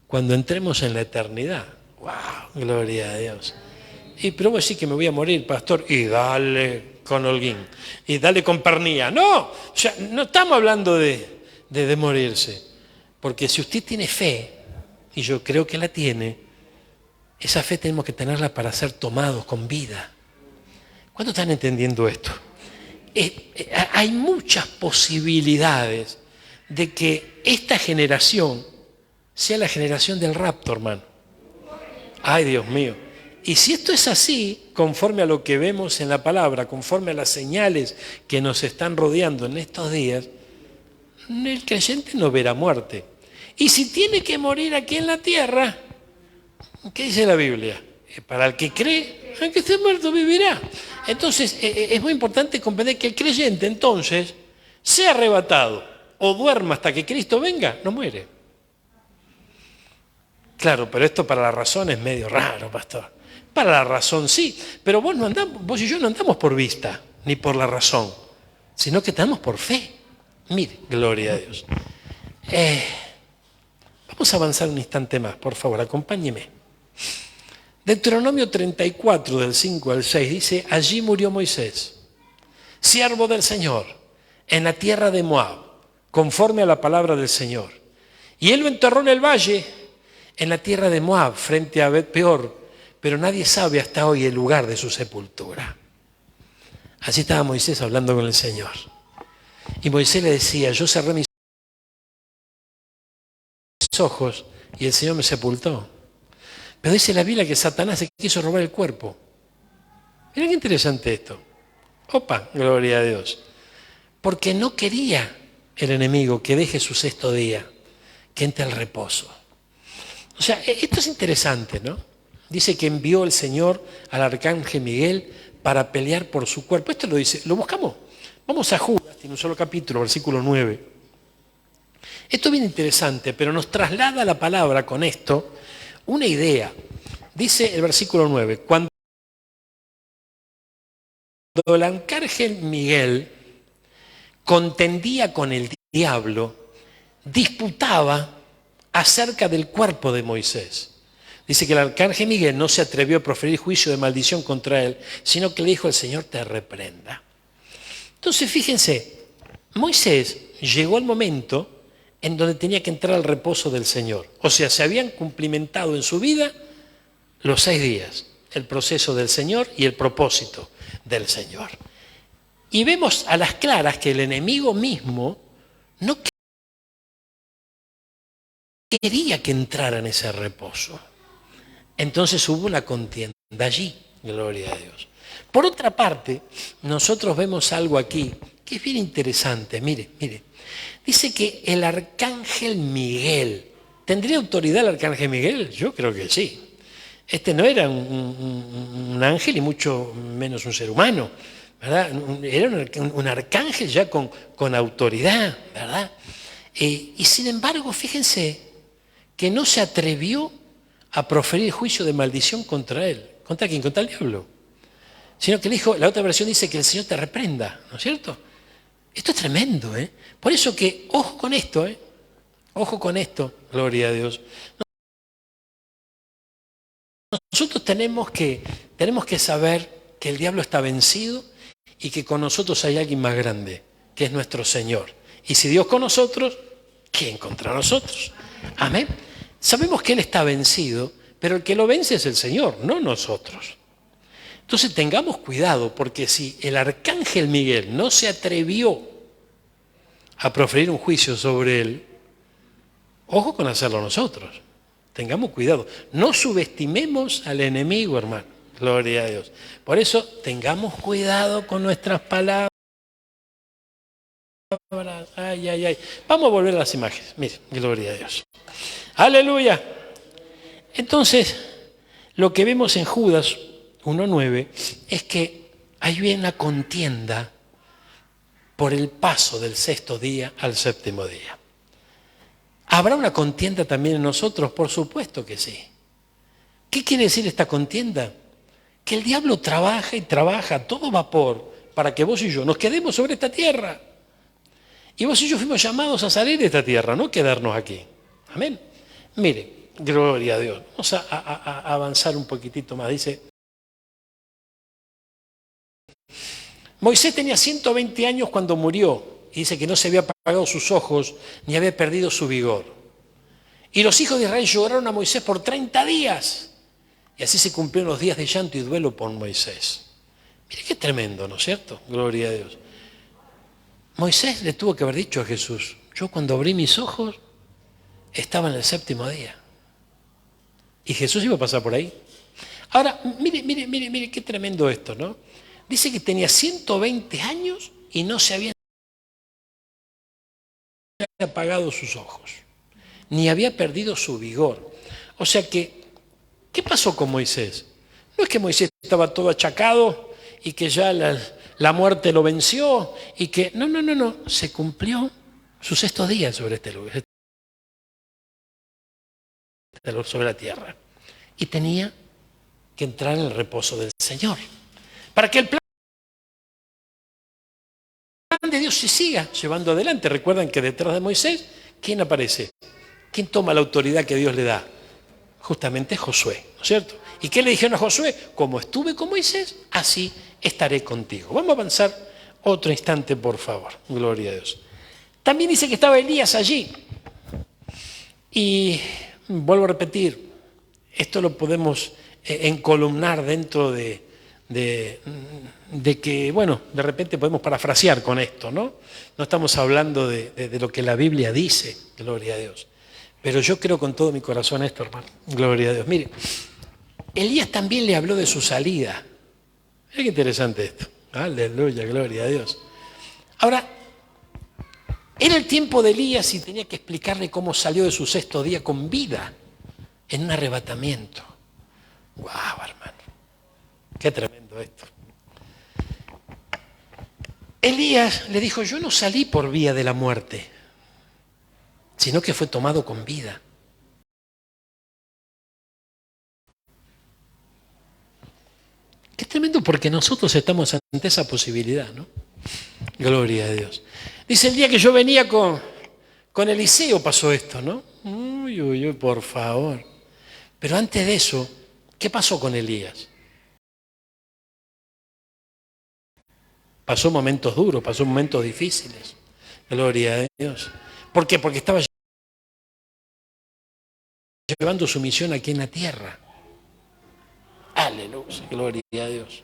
cuando entremos en la eternidad. ¡Wow! Gloria a Dios. Pero vos decís que me voy a morir, pastor, y dale con holguín, y dale con pernía. No, o sea, no estamos hablando de morirse, porque si usted tiene fe, y yo creo que la tiene, esa fe tenemos que tenerla para ser tomados con vida. ¿Cuántos están entendiendo esto? Hay muchas posibilidades de que esta generación sea la generación del rapto, hermano. Ay, Dios mío. Y si esto es así, conforme a lo que vemos en la palabra, conforme a las señales que nos están rodeando en estos días, el creyente no verá muerte. Y si tiene que morir aquí en la tierra, ¿qué dice la Biblia? Para el que cree, aunque esté muerto, vivirá. Entonces, es muy importante comprender que el creyente, entonces, sea arrebatado o duerma hasta que Cristo venga, no muere. Claro, pero esto para la razón es medio raro, pastor. Para la razón sí, pero vos y yo no andamos por vista, ni por la razón, sino que estamos por fe. Mire, gloria a Dios. Vamos a avanzar un instante más, por favor, acompáñeme. Deuteronomio 34, del 5 al 6, dice, allí murió Moisés, siervo del Señor, en la tierra de Moab, conforme a la palabra del Señor. Y él lo enterró en el valle, en la tierra de Moab, frente a Bet-peor, pero nadie sabe hasta hoy el lugar de su sepultura. Así estaba Moisés hablando con el Señor. Y Moisés le decía, yo cerré mis ojos y el Señor me sepultó. Pero dice la Biblia que Satanás se quiso robar el cuerpo. Miren qué interesante esto. Opa, gloria a Dios. Porque no quería el enemigo que deje su sexto día, que entre al reposo. O sea, esto es interesante, ¿no? Dice que envió el Señor al arcángel Miguel para pelear por su cuerpo. Esto lo dice, ¿lo buscamos? Vamos a Judas, tiene un solo capítulo, versículo 9. Esto es bien interesante, pero nos traslada la palabra con esto una idea. Dice el versículo 9, cuando el arcángel Miguel contendía con el diablo, disputaba acerca del cuerpo de Moisés. Dice que el arcángel Miguel no se atrevió a proferir juicio de maldición contra él, sino que le dijo, el Señor te reprenda. Entonces, fíjense, Moisés llegó al momento en donde tenía que entrar al reposo del Señor. O sea, se habían cumplimentado en su vida los 6 días, el proceso del Señor y el propósito del Señor. Y vemos a las claras que el enemigo mismo no quería que entrara en ese reposo. Entonces hubo una contienda allí, gloria a Dios. Por otra parte, nosotros vemos algo aquí que es bien interesante. Mire. Dice que el arcángel Miguel, ¿tendría autoridad el arcángel Miguel? Yo creo que sí. Este no era un ángel y mucho menos un ser humano, ¿verdad? Era un arcángel ya con autoridad, ¿verdad? Y sin embargo, fíjense que no se atrevió a proferir juicio de maldición contra él. ¿Contra quién? Contra el diablo. Sino que le dijo, la otra versión dice que el Señor te reprenda, ¿no es cierto? Esto es tremendo, ¿eh? Por eso que, ojo con esto, ojo con esto, gloria a Dios. Nosotros tenemos que saber que el diablo está vencido y que con nosotros hay alguien más grande, que es nuestro Señor. Y si Dios con nosotros, ¿quién contra nosotros? Amén. Sabemos que Él está vencido, pero el que lo vence es el Señor, no nosotros. Entonces tengamos cuidado, porque si el arcángel Miguel no se atrevió a proferir un juicio sobre él, ojo con hacerlo nosotros. Tengamos cuidado. No subestimemos al enemigo, hermano. Gloria a Dios. Por eso, tengamos cuidado con nuestras palabras. Ay. Vamos a volver a las imágenes. Miren, gloria a Dios. Aleluya. Entonces, lo que vemos en Judas 1:9 es que hay una contienda por el paso del sexto día al séptimo día. ¿Habrá una contienda también en nosotros? Por supuesto que sí. ¿Qué quiere decir esta contienda? Que el diablo trabaja y trabaja a todo vapor para que vos y yo nos quedemos sobre esta tierra. Y vos y yo fuimos llamados a salir de esta tierra, no quedarnos aquí. Amén. Mire, gloria a Dios. Vamos a avanzar un poquitito más. Dice, Moisés tenía 120 años cuando murió. Y dice que no se había apagado sus ojos ni había perdido su vigor. Y los hijos de Israel lloraron a Moisés por 30 días. Y así se cumplieron los días de llanto y duelo por Moisés. Mire qué tremendo, ¿no es cierto? Gloria a Dios. Moisés le tuvo que haber dicho a Jesús, yo cuando abrí mis ojos estaba en el séptimo día. Y Jesús iba a pasar por ahí. Ahora, mire qué tremendo esto, ¿no? Dice que tenía 120 años y no se habían apagado sus ojos, ni había perdido su vigor. O sea que, ¿qué pasó con Moisés? No es que Moisés estaba todo achacado y que ya la muerte lo venció y que... No. Se cumplió sus sextos días sobre este lugar, sobre la tierra. Y tenía que entrar en el reposo del Señor. Para que el plan de Dios se siga llevando adelante. Recuerdan que detrás de Moisés, ¿quién aparece? ¿Quién toma la autoridad que Dios le da? Justamente Josué, ¿no es cierto? ¿Y qué le dijeron a Josué? Como estuve con Moisés, así estaré contigo. Vamos a avanzar otro instante, por favor. Gloria a Dios. También dice que estaba Elías allí. Y vuelvo a repetir, esto lo podemos encolumnar dentro de que, bueno, de repente podemos parafrasear con esto, ¿no? No estamos hablando de lo que la Biblia dice, gloria a Dios. Pero yo creo con todo mi corazón esto, hermano. Gloria a Dios. Mire, Elías también le habló de su salida. Mira qué interesante esto. Aleluya, gloria a Dios. Ahora, era el tiempo de Elías y tenía que explicarle cómo salió de su sexto día con vida en un arrebatamiento. ¡Guau, hermano! Qué tremendo esto. Elías le dijo, yo no salí por vía de la muerte, sino que fue tomado con vida. Qué tremendo porque nosotros estamos ante esa posibilidad, ¿no? Gloria a Dios. Dice, el día que yo venía con Eliseo pasó esto, ¿no? Uy, por favor. Pero antes de eso, ¿qué pasó con Elías? Pasó momentos duros, pasó momentos difíciles. Gloria a Dios. ¿Por qué? Porque estaba llevando su misión aquí en la tierra. Aleluya, gloria a Dios.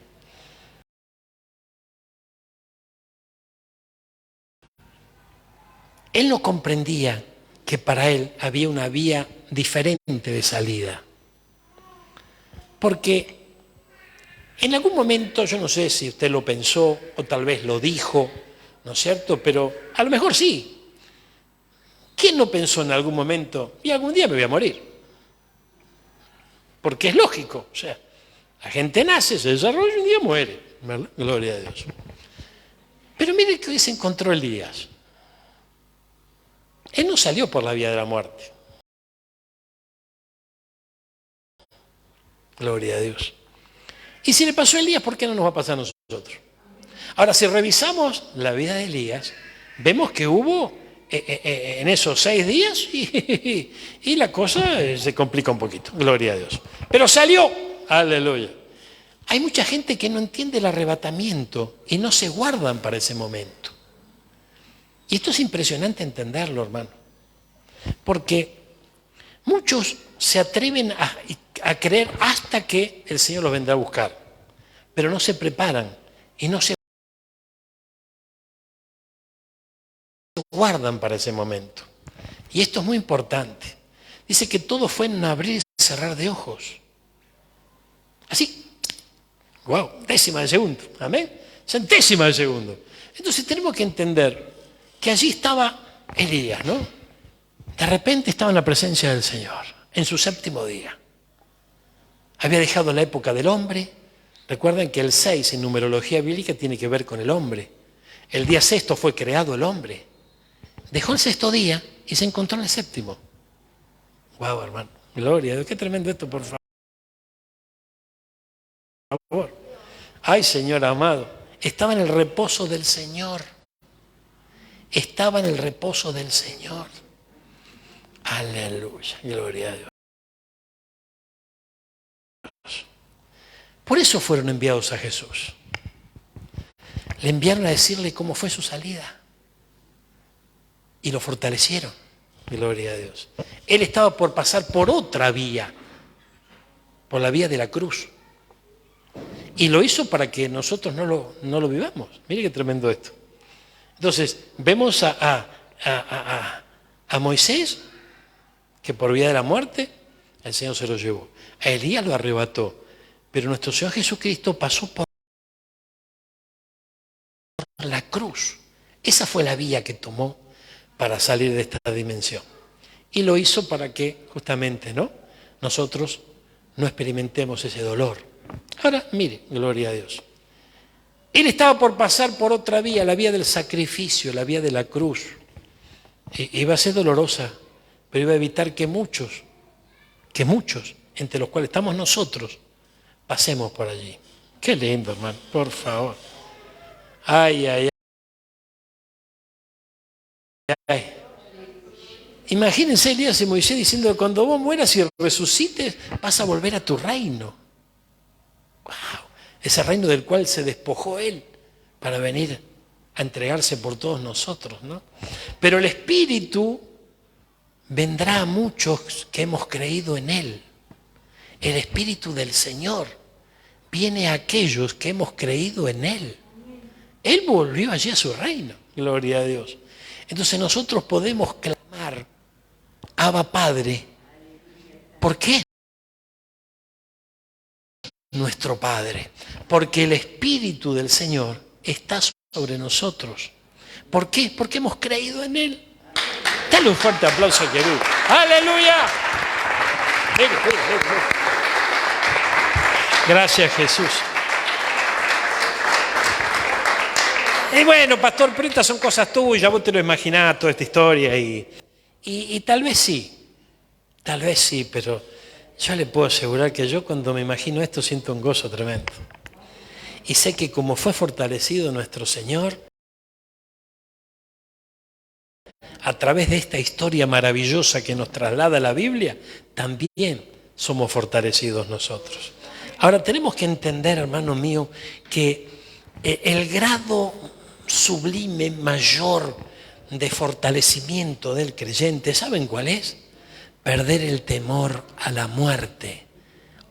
Él no comprendía que para él había una vía diferente de salida. Porque en algún momento, yo no sé si usted lo pensó o tal vez lo dijo, ¿no es cierto? Pero a lo mejor sí. ¿Quién no pensó en algún momento, y algún día me voy a morir? Porque es lógico, o sea, la gente nace, se desarrolla y un día muere, ¿verdad? Gloria a Dios. Pero mire que hoy se encontró Elías. Él no salió por la vía de la muerte. Gloria a Dios. Y si le pasó a Elías, ¿por qué no nos va a pasar a nosotros? Ahora, si revisamos la vida de Elías, vemos que hubo en esos 6 días y la cosa se complica un poquito. Gloria a Dios. Pero salió. Aleluya. Hay mucha gente que no entiende el arrebatamiento y no se guardan para ese momento. Y esto es impresionante entenderlo, hermano. Porque muchos se atreven a creer hasta que el Señor los vendrá a buscar. Pero no se preparan y no se guardan para ese momento. Y esto es muy importante. Dice que todo fue en un abrir y cerrar de ojos. Así. Wow, décima de segundo. Amén. Centésima de segundo. Entonces tenemos que entender que allí estaba Elías, ¿no? De repente estaba en la presencia del Señor, en su séptimo día. Había dejado la época del hombre. Recuerden que el 6 en numerología bíblica tiene que ver con el hombre. El día sexto fue creado el hombre. Dejó el sexto día y se encontró en el séptimo. Wow, hermano. Gloria a Dios. Qué tremendo esto, por favor. Ay, Señor amado. Estaba en el reposo del Señor. Estaba en el reposo del Señor. Aleluya. Gloria a Dios. Por eso fueron enviados a Jesús. Le enviaron a decirle cómo fue su salida. Y lo fortalecieron. Gloria a Dios. Él estaba por pasar por otra vía. Por la vía de la cruz. Y lo hizo para que nosotros no lo vivamos. Mire qué tremendo esto. Entonces, vemos a Moisés, que por vía de la muerte, el Señor se lo llevó. A Elías lo arrebató. Pero nuestro Señor Jesucristo pasó por la cruz. Esa fue la vía que tomó para salir de esta dimensión. Y lo hizo para que, justamente, nosotros no experimentemos ese dolor. Ahora, mire, gloria a Dios. Él estaba por pasar por otra vía, la vía del sacrificio, la vía de la cruz. Iba a ser dolorosa, pero iba a evitar que muchos, entre los cuales estamos nosotros, pasemos por allí. Qué lindo, hermano, por favor. Ay, ay, ay. Imagínense Elías y Moisés diciendo, cuando vos mueras y resucites, vas a volver a tu reino. Wow. Ese reino del cual se despojó él para venir a entregarse por todos nosotros, ¿no? Pero el Espíritu vendrá a muchos que hemos creído en él. El Espíritu del Señor viene a aquellos que hemos creído en él. Él volvió allí a su reino, gloria a Dios. Entonces nosotros podemos clamar, Abba Padre. ¿Por qué? Nuestro Padre, porque el Espíritu del Señor está sobre nosotros. ¿Por qué? Porque hemos creído en Él. Dale un fuerte aplauso a Jesús. ¡Aleluya! Gracias, Jesús. Y bueno, pastor, pero estas son cosas tuyas, vos te lo imaginás toda esta historia y tal vez sí, pero yo le puedo asegurar que yo cuando me imagino esto siento un gozo tremendo. Y sé que como fue fortalecido nuestro Señor, a través de esta historia maravillosa que nos traslada la Biblia, también somos fortalecidos nosotros. Ahora tenemos que entender, hermano mío, que el grado sublime mayor de fortalecimiento del creyente, ¿saben cuál es? Perder el temor a la muerte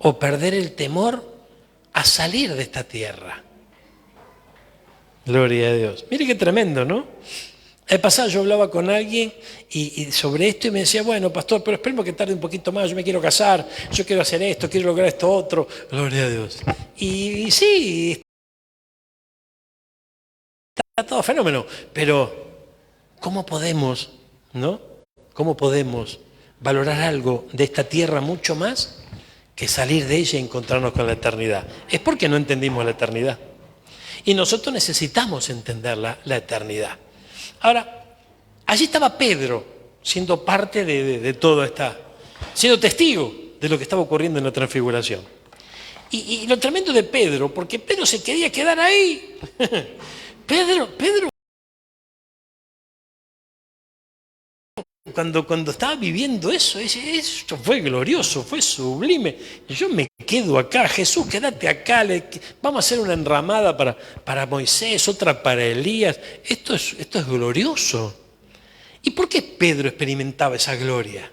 o perder el temor a salir de esta tierra. Gloria a Dios. Mire qué tremendo, ¿no? El pasado yo hablaba con alguien y sobre esto y me decía, bueno, pastor, pero esperemos que tarde un poquito más, yo me quiero casar, yo quiero hacer esto, quiero lograr esto otro. Gloria a Dios. Y sí, está todo fenómeno, pero ¿cómo podemos, ¿Cómo podemos valorar algo de esta tierra mucho más que salir de ella y encontrarnos con la eternidad? Es porque no entendimos la eternidad. Y nosotros necesitamos entender la eternidad. Ahora, allí estaba Pedro, siendo parte de todo esta, siendo testigo de lo que estaba ocurriendo en la transfiguración. Y lo tremendo de Pedro, porque Pedro se quería quedar ahí. Pedro, cuando estaba viviendo eso, esto fue glorioso, fue sublime. Yo me quedo acá, Jesús, quédate acá, vamos a hacer una enramada para Moisés, otra para Elías. Esto es glorioso. ¿Y por qué Pedro experimentaba esa gloria?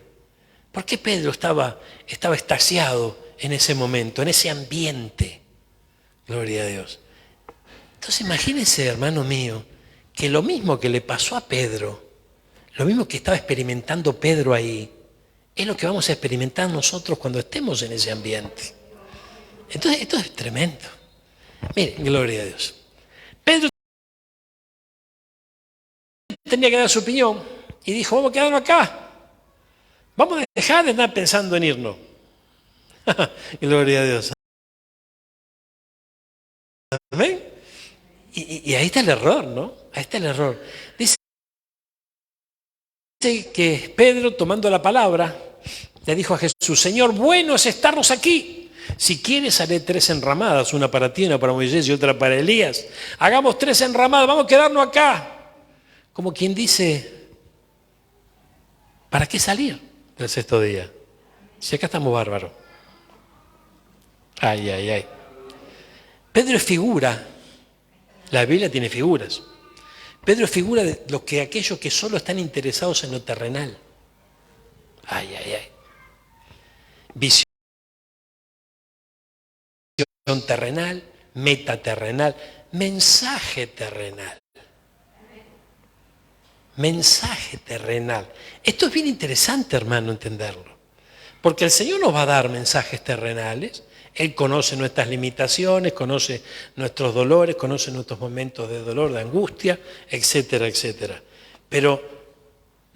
¿Por qué Pedro estaba extasiado en ese momento, en ese ambiente? Gloria a Dios. Entonces imagínense, hermano mío, que lo mismo que le pasó a Pedro, lo mismo que estaba experimentando Pedro ahí, es lo que vamos a experimentar nosotros cuando estemos en ese ambiente. Entonces, esto es tremendo. Miren, gloria a Dios. Pedro tenía que dar su opinión y dijo, vamos a quedarnos acá. Vamos a dejar de estar pensando en irnos. Gloria a Dios. ¿Ven? Y ahí está el error, ¿no? Ahí está el error. Dice que Pedro, tomando la palabra, le dijo a Jesús, Señor, bueno es estarnos aquí. Si quieres haré 3 enramadas, una para ti, una para Moisés y otra para Elías. Hagamos 3 enramadas, vamos a quedarnos acá. Como quien dice, ¿para qué salir del 6º día? Si acá estamos bárbaros. Ay, ay, ay. Pedro es figura. La Biblia tiene figuras. Pedro es figura de aquellos que solo están interesados en lo terrenal. Ay, ay, ay. Visión terrenal, meta terrenal, mensaje terrenal. Mensaje terrenal. Esto es bien interesante, hermano, entenderlo. Porque el Señor nos va a dar mensajes terrenales. Él conoce nuestras limitaciones, conoce nuestros dolores, conoce nuestros momentos de dolor, de angustia, etcétera, etcétera. Pero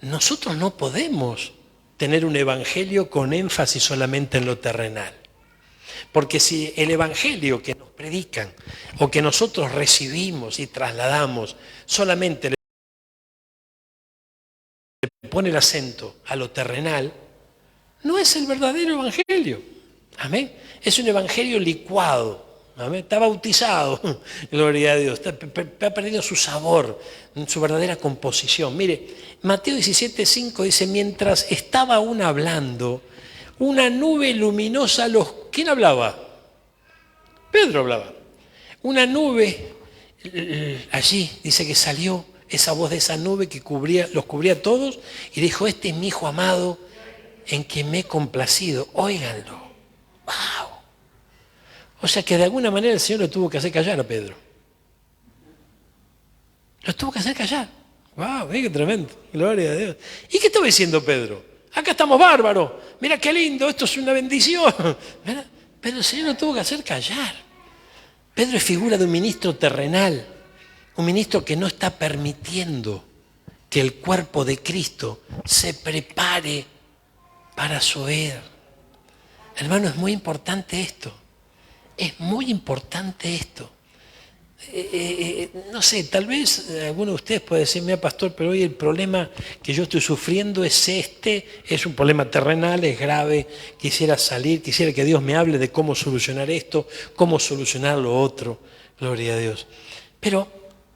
nosotros no podemos tener un evangelio con énfasis solamente en lo terrenal. Porque si el evangelio que nos predican o que nosotros recibimos y trasladamos solamente le pone el acento a lo terrenal, no es el verdadero evangelio. Amén. Es un evangelio licuado. Amén. Está bautizado. Gloria a Dios. Ha perdido su sabor, su verdadera composición. Mire, Mateo 17:5 dice, mientras estaba aún hablando, una nube luminosa ¿Quién hablaba? Pedro hablaba. Una nube, allí dice que salió esa voz de esa nube que los cubría a todos y dijo, este es mi hijo amado en quien me he complacido. Óiganlo. ¡Wow! O sea que de alguna manera el Señor lo tuvo que hacer callar a Pedro. Lo tuvo que hacer callar. ¡Wow! ¡Qué tremendo! Gloria a Dios. ¿Y qué estaba diciendo Pedro? Acá estamos bárbaros. Mira qué lindo, esto es una bendición. Pero el Señor lo tuvo que hacer callar. Pedro es figura de un ministro terrenal. Un ministro que no está permitiendo que el cuerpo de Cristo se prepare para su era. Hermano, es muy importante esto. Es muy importante esto. No sé, tal vez alguno de ustedes puede decir, mira pastor, pero hoy el problema que yo estoy sufriendo es es un problema terrenal, es grave, quisiera salir, quisiera que Dios me hable de cómo solucionar esto, cómo solucionar lo otro, gloria a Dios. Pero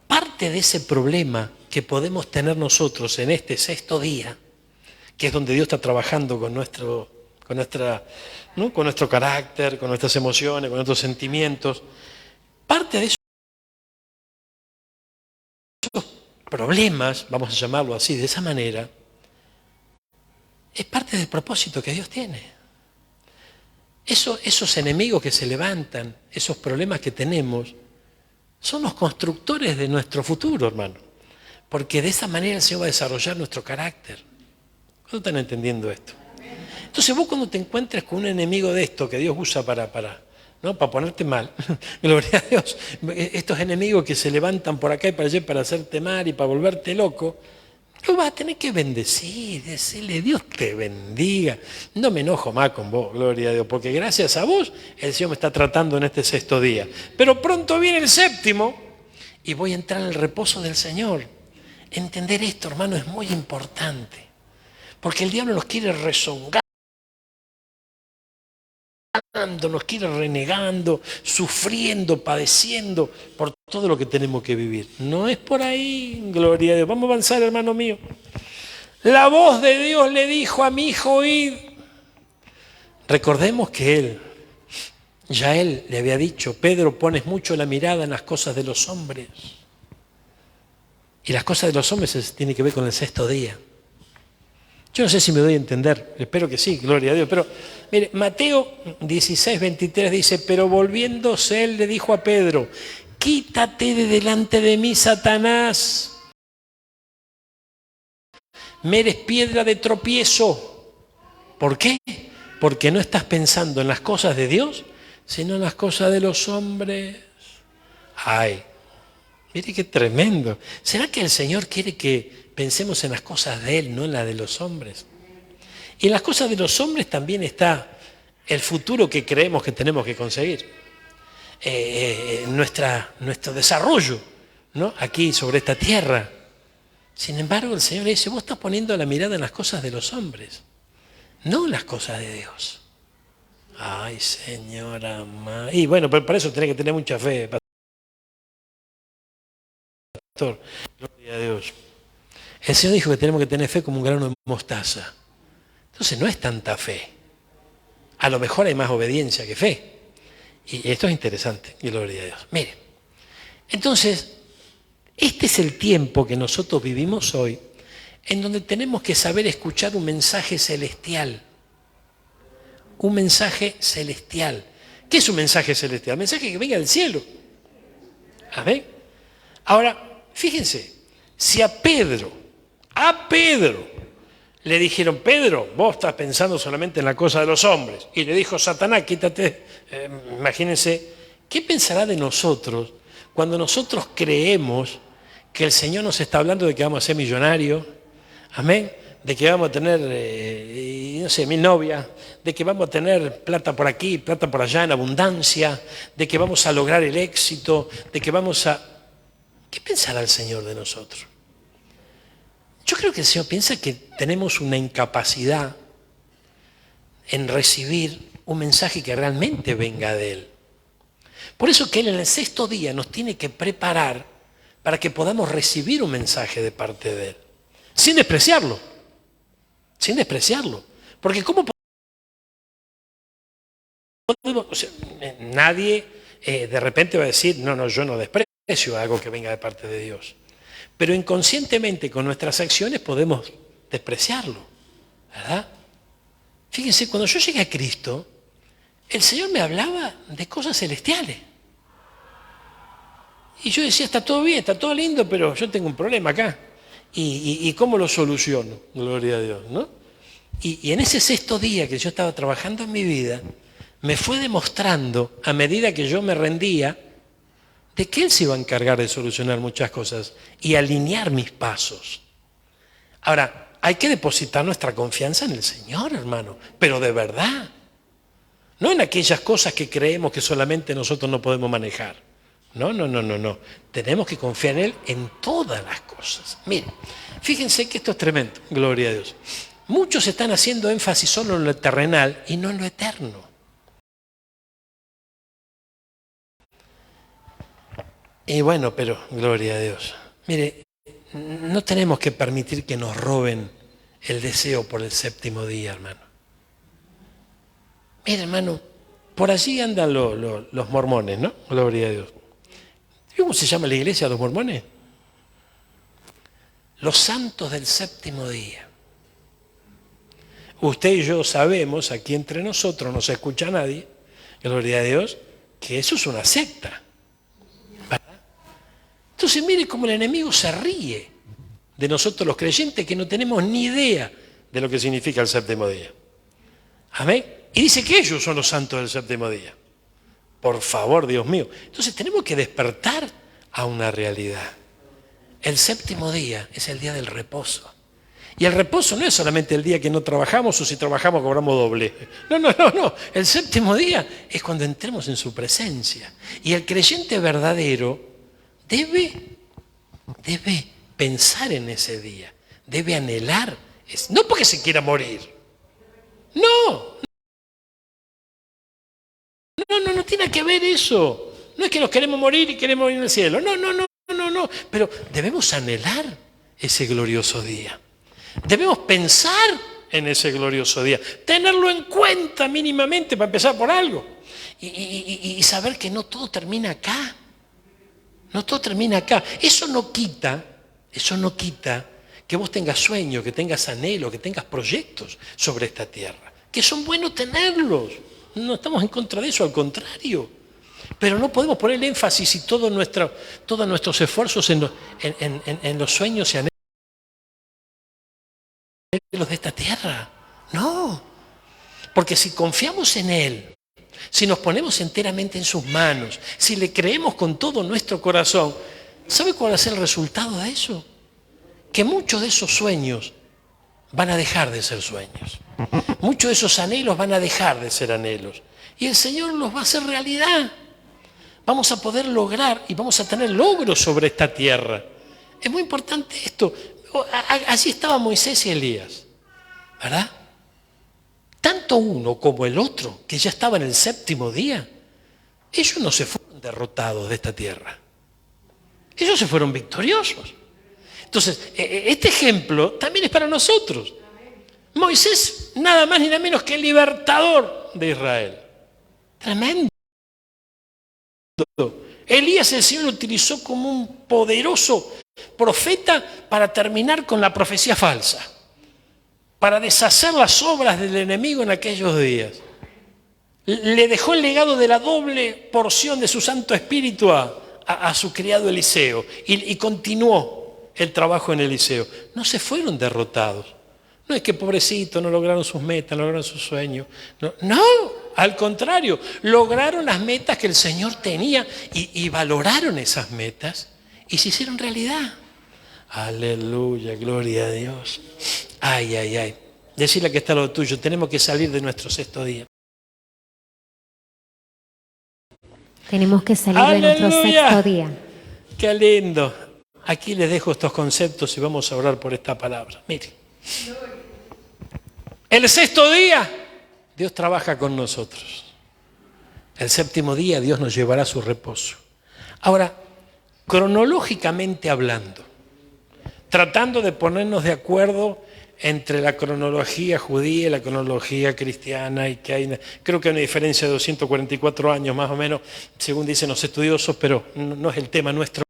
parte de ese problema que podemos tener nosotros en este 6º día, que es donde Dios está trabajando con nuestro carácter, con nuestras emociones, con nuestros sentimientos, parte de esos problemas, vamos a llamarlo así, de esa manera, es parte del propósito que Dios tiene. Esos enemigos que se levantan, esos problemas que tenemos, son los constructores de nuestro futuro, hermano. Porque de esa manera el Señor va a desarrollar nuestro carácter. ¿Cuándo están entendiendo esto? Entonces vos cuando te encuentres con un enemigo de esto que Dios usa para ponerte mal, gloria a Dios, estos enemigos que se levantan por acá y para allá para hacerte mal y para volverte loco, lo vas a tener que bendecir, decirle Dios te bendiga. No me enojo más con vos, gloria a Dios, porque gracias a vos el Señor me está tratando en este 6º día. Pero pronto viene el 7º y voy a entrar en el reposo del Señor. Entender esto, hermano, es muy importante, porque el diablo nos quiere rezongar, nos quiere renegando, sufriendo, padeciendo por todo lo que tenemos que vivir. No es por ahí, gloria a Dios. Vamos a avanzar, hermano mío. La voz de Dios le dijo a mi hijo, id. Recordemos que él le había dicho, Pedro, pones mucho la mirada en las cosas de los hombres. Y las cosas de los hombres tienen que ver con el 6º día. Yo no sé si me doy a entender, espero que sí, gloria a Dios. Pero mire, Mateo 16:23 dice, pero volviéndose él le dijo a Pedro, quítate de delante de mí, Satanás. Me eres piedra de tropiezo. ¿Por qué? Porque no estás pensando en las cosas de Dios, sino en las cosas de los hombres. Ay, mire qué tremendo. ¿Será que el Señor quiere que pensemos en las cosas de Él, no en las de los hombres? Y en las cosas de los hombres también está el futuro que creemos que tenemos que conseguir. Nuestro desarrollo ¿no? Aquí sobre esta tierra. Sin embargo, el Señor le dice, vos estás poniendo la mirada en las cosas de los hombres, no en las cosas de Dios. Ay, Señor amado. Y bueno, pero para eso tenés que tener mucha fe, pastor. Gloria a Dios. El Señor dijo que tenemos que tener fe como un grano de mostaza. Entonces no es tanta fe. A lo mejor hay más obediencia que fe. Y esto es interesante, gloria a Dios. Mire, entonces, este es el tiempo que nosotros vivimos hoy, en donde tenemos que saber escuchar un mensaje celestial. Un mensaje celestial. ¿Qué es un mensaje celestial? Un mensaje que venga del cielo. ¿Amén? Ahora, fíjense, si a Pedro, le dijeron, Pedro, vos estás pensando solamente en la cosa de los hombres. Y le dijo, Satanás, quítate. Imagínense, ¿qué pensará de nosotros cuando nosotros creemos que el Señor nos está hablando de que vamos a ser millonarios? Amén. De que vamos a tener, no sé, 1000 novias, de que vamos a tener plata por aquí, plata por allá en abundancia, de que vamos a lograr el éxito, de que vamos a... ¿Qué pensará el Señor de nosotros? Yo creo que el Señor piensa que tenemos una incapacidad en recibir un mensaje que realmente venga de Él. Por eso que Él en el 6º día nos tiene que preparar para que podamos recibir un mensaje de parte de Él. Sin despreciarlo. Sin despreciarlo. Porque ¿cómo podemos? O sea, nadie de repente va a decir, no, yo no desprecio algo que venga de parte de Dios. Pero inconscientemente con nuestras acciones podemos despreciarlo, ¿verdad? Fíjense, cuando yo llegué a Cristo, el Señor me hablaba de cosas celestiales. Y yo decía, está todo bien, está todo lindo, pero yo tengo un problema acá. ¿Y cómo lo soluciono? Gloria a Dios, ¿no? Y en ese 6º día que yo estaba trabajando en mi vida, me fue demostrando, a medida que yo me rendía, de que Él se iba a encargar de solucionar muchas cosas y alinear mis pasos. Ahora, hay que depositar nuestra confianza en el Señor, hermano, pero de verdad. No en aquellas cosas que creemos que solamente nosotros no podemos manejar. No. Tenemos que confiar en Él en todas las cosas. Miren, fíjense que esto es tremendo, gloria a Dios. Muchos están haciendo énfasis solo en lo terrenal y no en lo eterno. Y bueno, pero gloria a Dios. Mire, no tenemos que permitir que nos roben el deseo por el 7º día, hermano. Mire, hermano, por allí andan los mormones, ¿no? Gloria a Dios. ¿Cómo se llama la iglesia de los mormones? Los santos del 7º día. Usted y yo sabemos, aquí entre nosotros, no se escucha a nadie, gloria a Dios, que eso es una secta. Entonces mire cómo el enemigo se ríe de nosotros los creyentes que no tenemos ni idea de lo que significa el 7º día. Amén. Y dice que ellos son los santos del 7º día. Por favor, Dios mío. Entonces tenemos que despertar a una realidad. El 7º día es el día del reposo. Y el reposo no es solamente el día que no trabajamos o si trabajamos cobramos doble. No. El 7º día es cuando entremos en su presencia. Y el creyente verdadero debe pensar en ese día, debe anhelar, no porque se quiera morir, no tiene que ver eso, no es que nos queremos morir y queremos morir en el cielo, no, pero debemos anhelar ese glorioso día, debemos pensar en ese glorioso día, tenerlo en cuenta mínimamente para empezar por algo y saber que no todo termina acá. No todo termina acá. Eso no quita que vos tengas sueños, que tengas anhelos, que tengas proyectos sobre esta tierra. Que son buenos tenerlos. No estamos en contra de eso, al contrario. Pero no podemos poner el énfasis y todos nuestros esfuerzos en los sueños y anhelos de esta tierra. No. Porque si confiamos en Él, si nos ponemos enteramente en sus manos, si le creemos con todo nuestro corazón, ¿sabe cuál va a ser el resultado de eso? Que muchos de esos sueños van a dejar de ser sueños. Muchos de esos anhelos van a dejar de ser anhelos. Y el Señor los va a hacer realidad. vamos a poder lograr y vamos a tener logros sobre esta tierra. Es muy importante esto. Allí estaban Moisés y Elías, ¿verdad? Tanto uno como el otro, que ya estaba en el 7º día, ellos no se fueron derrotados de esta tierra. Ellos se fueron victoriosos. Entonces, este ejemplo también es para nosotros. Moisés, nada más ni nada menos que el libertador de Israel. Tremendo. Elías el Señor lo utilizó como un poderoso profeta para terminar con la profecía falsa, para deshacer las obras del enemigo en aquellos días. Le dejó el legado de la doble porción de su Santo Espíritu a su criado Eliseo y continuó el trabajo en Eliseo. No se fueron derrotados. No es que pobrecito no lograron sus metas, no lograron sus sueños. No, al contrario, lograron las metas que el Señor tenía y valoraron esas metas y se hicieron realidad. Aleluya, gloria a Dios. Ay, ay, ay. Decirle que está lo tuyo, tenemos que salir de nuestro 6º día. Tenemos que salir ¡Aleluya! de nuestro 6º día. Qué lindo. Aquí les dejo estos conceptos y vamos a orar por esta palabra. Miren. El 6º día, Dios trabaja con nosotros. El 7º día, Dios nos llevará a su reposo. Ahora, cronológicamente hablando, tratando de ponernos de acuerdo entre la cronología judía y la cronología cristiana, y que hay, creo que hay una diferencia de 244 años más o menos, según dicen los estudiosos, pero no es el tema nuestro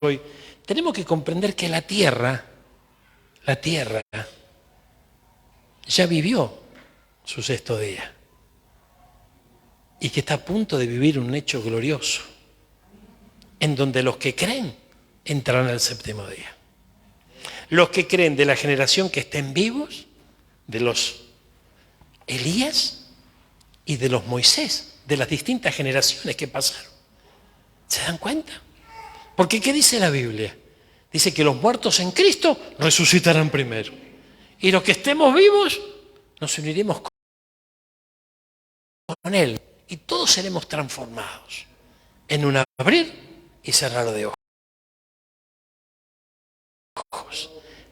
hoy. Tenemos que comprender que la tierra ya vivió su 6º día y que está a punto de vivir un hecho glorioso en donde los que creen entrarán al 7º día. Los que creen de la generación que estén vivos, de los Elías y de los Moisés, de las distintas generaciones que pasaron. ¿Se dan cuenta? Porque ¿qué dice la Biblia? Dice que los muertos en Cristo resucitarán primero. Y los que estemos vivos nos uniremos con Él. Y todos seremos transformados en un abrir y cerrar de ojos.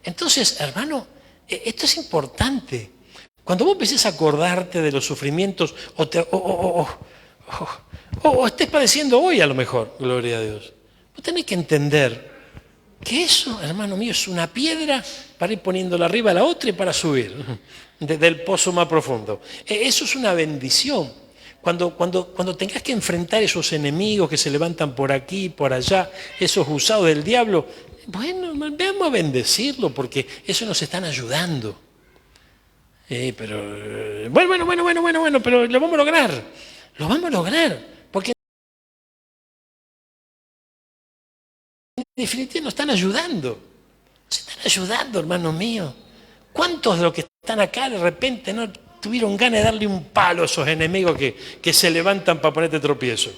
Entonces, hermano, esto es importante. Cuando vos empieces a acordarte de los sufrimientos o estés padeciendo hoy a lo mejor, gloria a Dios, vos tenés que entender que eso, hermano mío, es una piedra para ir poniéndola arriba a la otra y para subir del pozo más profundo. Eso es una bendición. Cuando tengas que enfrentar esos enemigos que se levantan por aquí, por allá, esos usados del diablo, bueno, veamos a bendecirlo porque eso nos están ayudando. Pero pero lo vamos a lograr. Lo vamos a lograr. Porque en definitiva nos están ayudando. Nos están ayudando, hermano mío. ¿Cuántos de los que están acá de repente no tuvieron ganas de darle un palo a esos enemigos que se levantan para ponerte tropiezo?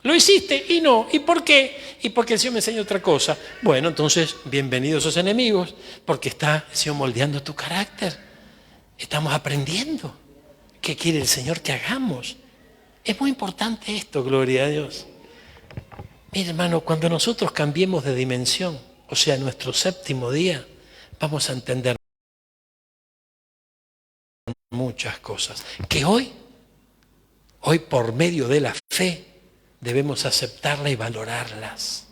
Lo hiciste y no. ¿Y por qué? Y porque el Señor me enseña otra cosa. Bueno, entonces, bienvenidos a esos enemigos, porque está el Señor moldeando tu carácter. Estamos aprendiendo. ¿Qué quiere el Señor que hagamos? Es muy importante esto, gloria a Dios. Mira, hermano, cuando nosotros cambiemos de dimensión, o sea, nuestro 7º día, vamos a entender muchas cosas. Que hoy por medio de la fe, debemos aceptarlas y valorarlas.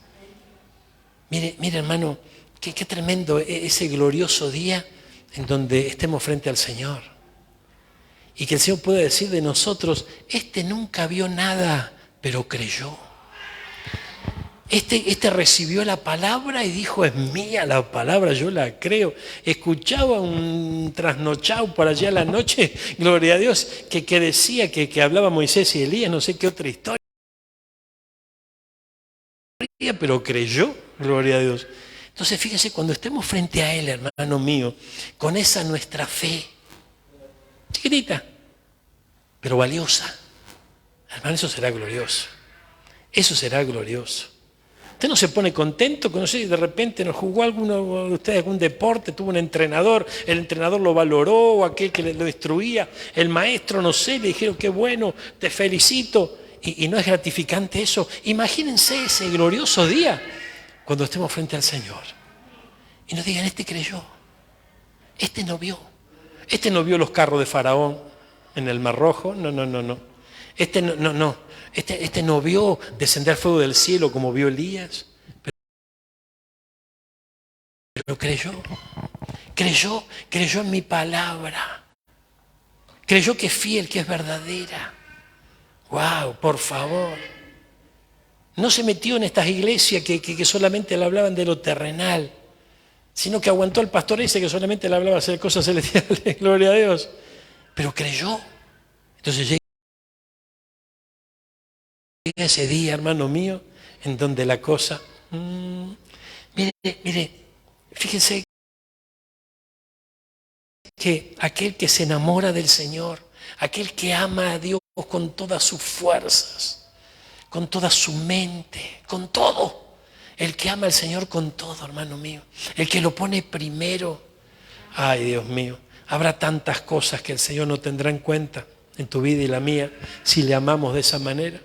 Mire, hermano, qué tremendo ese glorioso día en donde estemos frente al Señor. Y que el Señor pueda decir de nosotros, este nunca vio nada, pero creyó. Este recibió la palabra y dijo, es mía la palabra, yo la creo. Escuchaba un trasnochado por allá a la noche, gloria a Dios, que decía que hablaba Moisés y Elías, no sé qué otra historia, pero creyó, gloria a Dios. Entonces fíjese, cuando estemos frente a Él, hermano mío, con esa nuestra fe, chiquitita, pero valiosa, hermano, eso será glorioso. Eso será glorioso. Usted no se pone contento, no sé, de repente nos jugó alguno de ustedes algún deporte, tuvo un entrenador, el entrenador lo valoró, o aquel que lo instruía, el maestro, no sé, le dijeron qué bueno, te felicito. Y no es gratificante eso. Imagínense ese glorioso día cuando estemos frente al Señor y nos digan, este creyó, este no vio los carros de Faraón en el Mar Rojo, no. Este no. Este no vio descender fuego del cielo como vio Elías, pero creyó en mi palabra, creyó que es fiel, que es verdadera. ¡Wow! Por favor. No se metió en estas iglesias que solamente le hablaban de lo terrenal, sino que aguantó al pastor ese que solamente le hablaba de hacer cosas celestiales, gloria a Dios. Pero creyó. Entonces llega ese día, hermano mío, en donde la cosa... Mire, fíjense que aquel que se enamora del Señor, aquel que ama a Dios con todas sus fuerzas, con toda su mente, con todo, el que ama al Señor con todo, hermano mío, el que lo pone primero, ay Dios mío, habrá tantas cosas que el Señor no tendrá en cuenta en tu vida y la mía si le amamos de esa manera,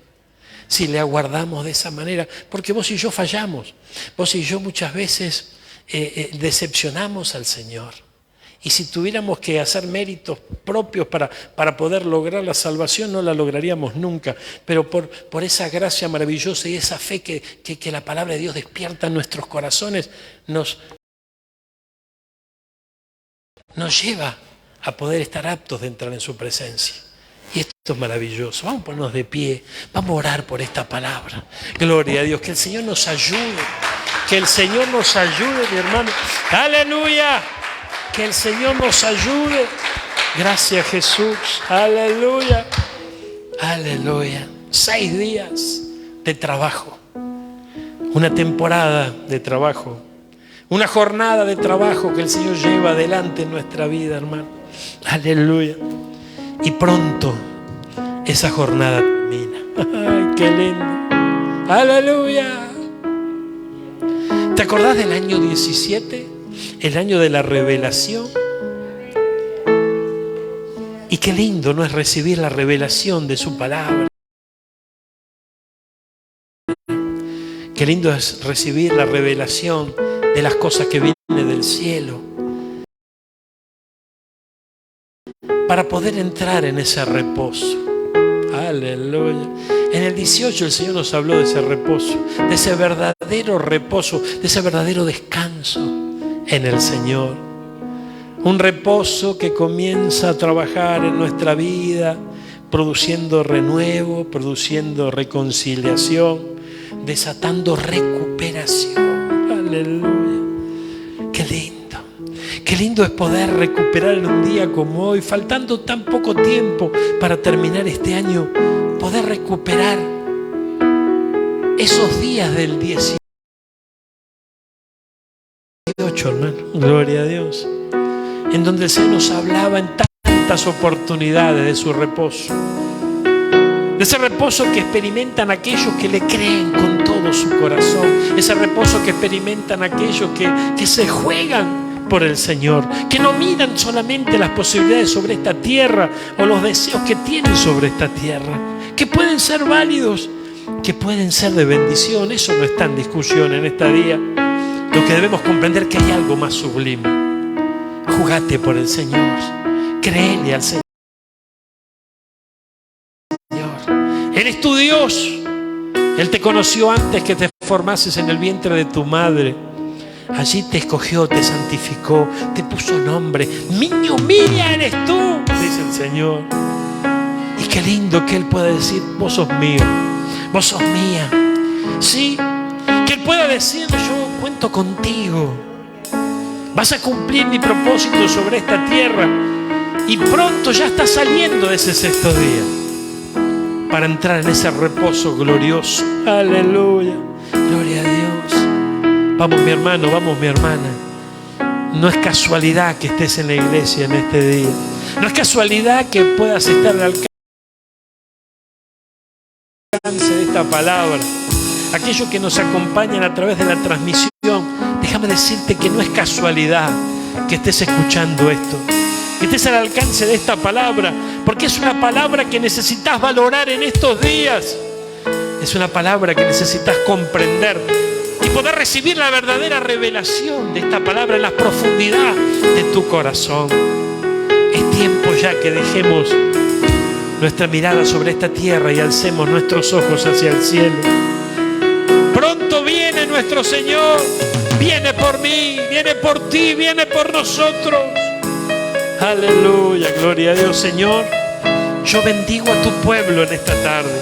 si le aguardamos de esa manera, porque vos y yo fallamos, vos y yo muchas veces decepcionamos al Señor. Y si tuviéramos que hacer méritos propios para poder lograr la salvación, no la lograríamos nunca. Pero por esa gracia maravillosa y esa fe que la palabra de Dios despierta en nuestros corazones, nos lleva a poder estar aptos de entrar en su presencia. Y esto es maravilloso. Vamos a ponernos de pie, vamos a orar por esta palabra. Gloria a Dios, que el Señor nos ayude, mi hermano. ¡Aleluya! Que el Señor nos ayude. Gracias, Jesús. Aleluya. Aleluya. 6 días de trabajo. Una temporada de trabajo. Una jornada de trabajo que el Señor lleva adelante en nuestra vida, hermano. Aleluya. Y pronto esa jornada termina. Ay, qué lindo. Aleluya. ¿Te acordás del año 17? El año de la revelación. Y qué lindo, ¿no?, es recibir la revelación de su palabra. Qué lindo es recibir la revelación de las cosas que vienen del cielo, para poder entrar en ese reposo. Aleluya. En el 18 el Señor nos habló de ese reposo, de ese verdadero reposo, de ese verdadero descanso en el Señor. Un reposo que comienza a trabajar en nuestra vida, produciendo renuevo, produciendo reconciliación, desatando recuperación. Aleluya. Qué lindo. Qué lindo es poder recuperar en un día como hoy, faltando tan poco tiempo para terminar este año, poder recuperar esos días del 18, hermano, gloria a Dios, en donde el Señor nos hablaba en tantas oportunidades de su reposo, de ese reposo que experimentan aquellos que le creen con todo su corazón, ese reposo que experimentan aquellos que se juegan por el Señor, que no miran solamente las posibilidades sobre esta tierra o los deseos que tienen sobre esta tierra, que pueden ser válidos, que pueden ser de bendición. Eso no está en discusión en este día. Lo que debemos comprender es que hay algo más sublime. Jugate por el Señor, créele al Señor. Él es tu Dios. Él te conoció antes que te formases en el vientre de tu madre. Allí te escogió, te santificó, te puso nombre. Niño, mía eres tú, dice el Señor. Y qué lindo que Él pueda decir, vos sos mío, vos sos mía. Sí, que Él pueda decir, yo cuento contigo. Vas a cumplir mi propósito sobre esta tierra. Y pronto ya estás saliendo de ese 6º día para entrar en ese reposo glorioso. Aleluya, gloria a Dios. Vamos, mi hermano, vamos, mi hermana. No es casualidad que estés en la iglesia en este día. No es casualidad que puedas estar al alcance de esta palabra. aquellos que nos acompañan a través de la transmisión, déjame decirte que no es casualidad que estés escuchando esto, que estés al alcance de esta palabra, porque es una palabra que necesitas valorar en estos días. Es una palabra que necesitas comprender y poder recibir la verdadera revelación de esta palabra en la profundidad de tu corazón. Es tiempo ya que dejemos nuestra mirada sobre esta tierra y alcemos nuestros ojos hacia el cielo. Pronto viene nuestro Señor, viene por mí, viene por ti, viene por nosotros. Aleluya, gloria a Dios. Señor, yo bendigo a tu pueblo en esta tarde.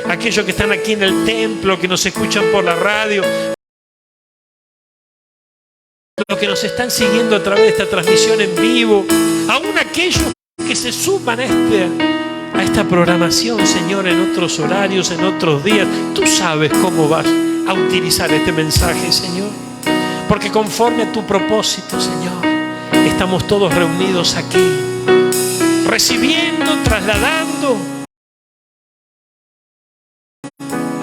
Aquellos que están aquí en el templo, que nos escuchan por la radio, los que nos están siguiendo a través de esta transmisión en vivo, aún aquellos que se suman a esta programación, Señor, en otros horarios, en otros días. Tú sabes cómo vas a utilizar este mensaje, Señor, porque conforme a tu propósito, Señor, estamos todos reunidos aquí, recibiendo, trasladando,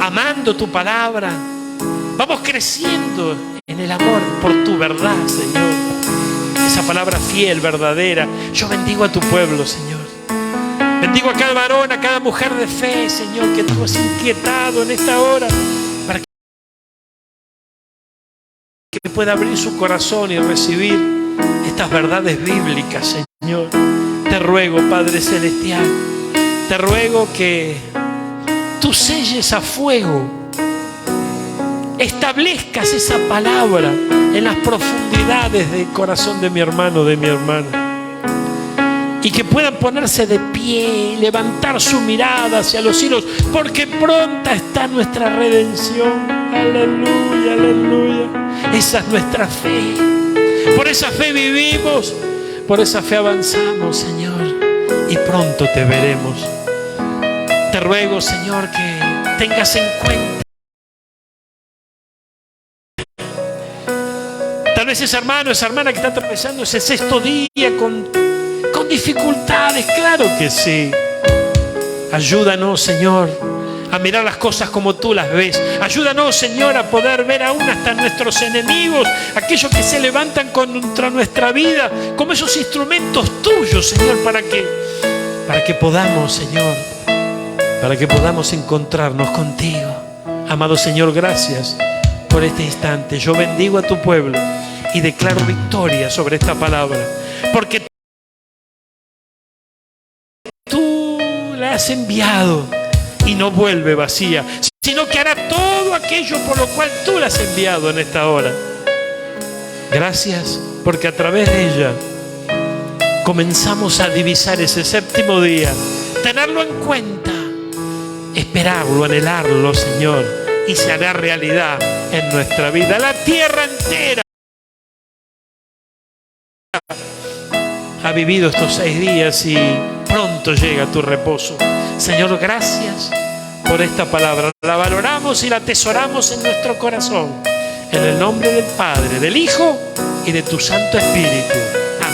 amando tu palabra. Vamos creciendo en el amor por tu verdad, Señor. Esa palabra fiel, verdadera. Yo bendigo a tu pueblo, Señor. Bendigo a cada varón, a cada mujer de fe, Señor, que tú has inquietado en esta hora para que pueda abrir su corazón y recibir estas verdades bíblicas, Señor. Te ruego, Padre Celestial, te ruego que tú selles a fuego, establezcas esa palabra en las profundidades del corazón de mi hermano, de mi hermana, y que puedan ponerse de pie y levantar su mirada hacia los cielos, porque pronta está nuestra redención. Aleluya, aleluya. Esa es nuestra fe. Por esa fe vivimos, por esa fe avanzamos, Señor, y pronto te veremos. Te ruego, Señor, que tengas en cuenta tal vez ese hermano, esa hermana que está atravesando ese sexto día con dificultades. Claro que sí. Ayúdanos, Señor, a mirar las cosas como tú las ves. Ayúdanos, Señor, a poder ver aún hasta nuestros enemigos, aquellos que se levantan contra nuestra vida, como esos instrumentos tuyos, Señor, para que podamos, Señor, para que podamos encontrarnos contigo. Amado Señor, gracias por este instante. Yo bendigo a tu pueblo y declaro victoria sobre esta palabra, porque tú la has enviado y no vuelve vacía, sino que hará todo aquello por lo cual tú la has enviado en esta hora. Gracias, porque a través de ella comenzamos a divisar ese séptimo día, tenerlo en cuenta, esperarlo, anhelarlo, Señor, y se hará realidad en nuestra vida. La tierra entera ha vivido estos 6 días y pronto llega tu reposo. Señor, gracias por esta palabra. La valoramos y la atesoramos en nuestro corazón. En el nombre del Padre, del Hijo y de tu Santo Espíritu.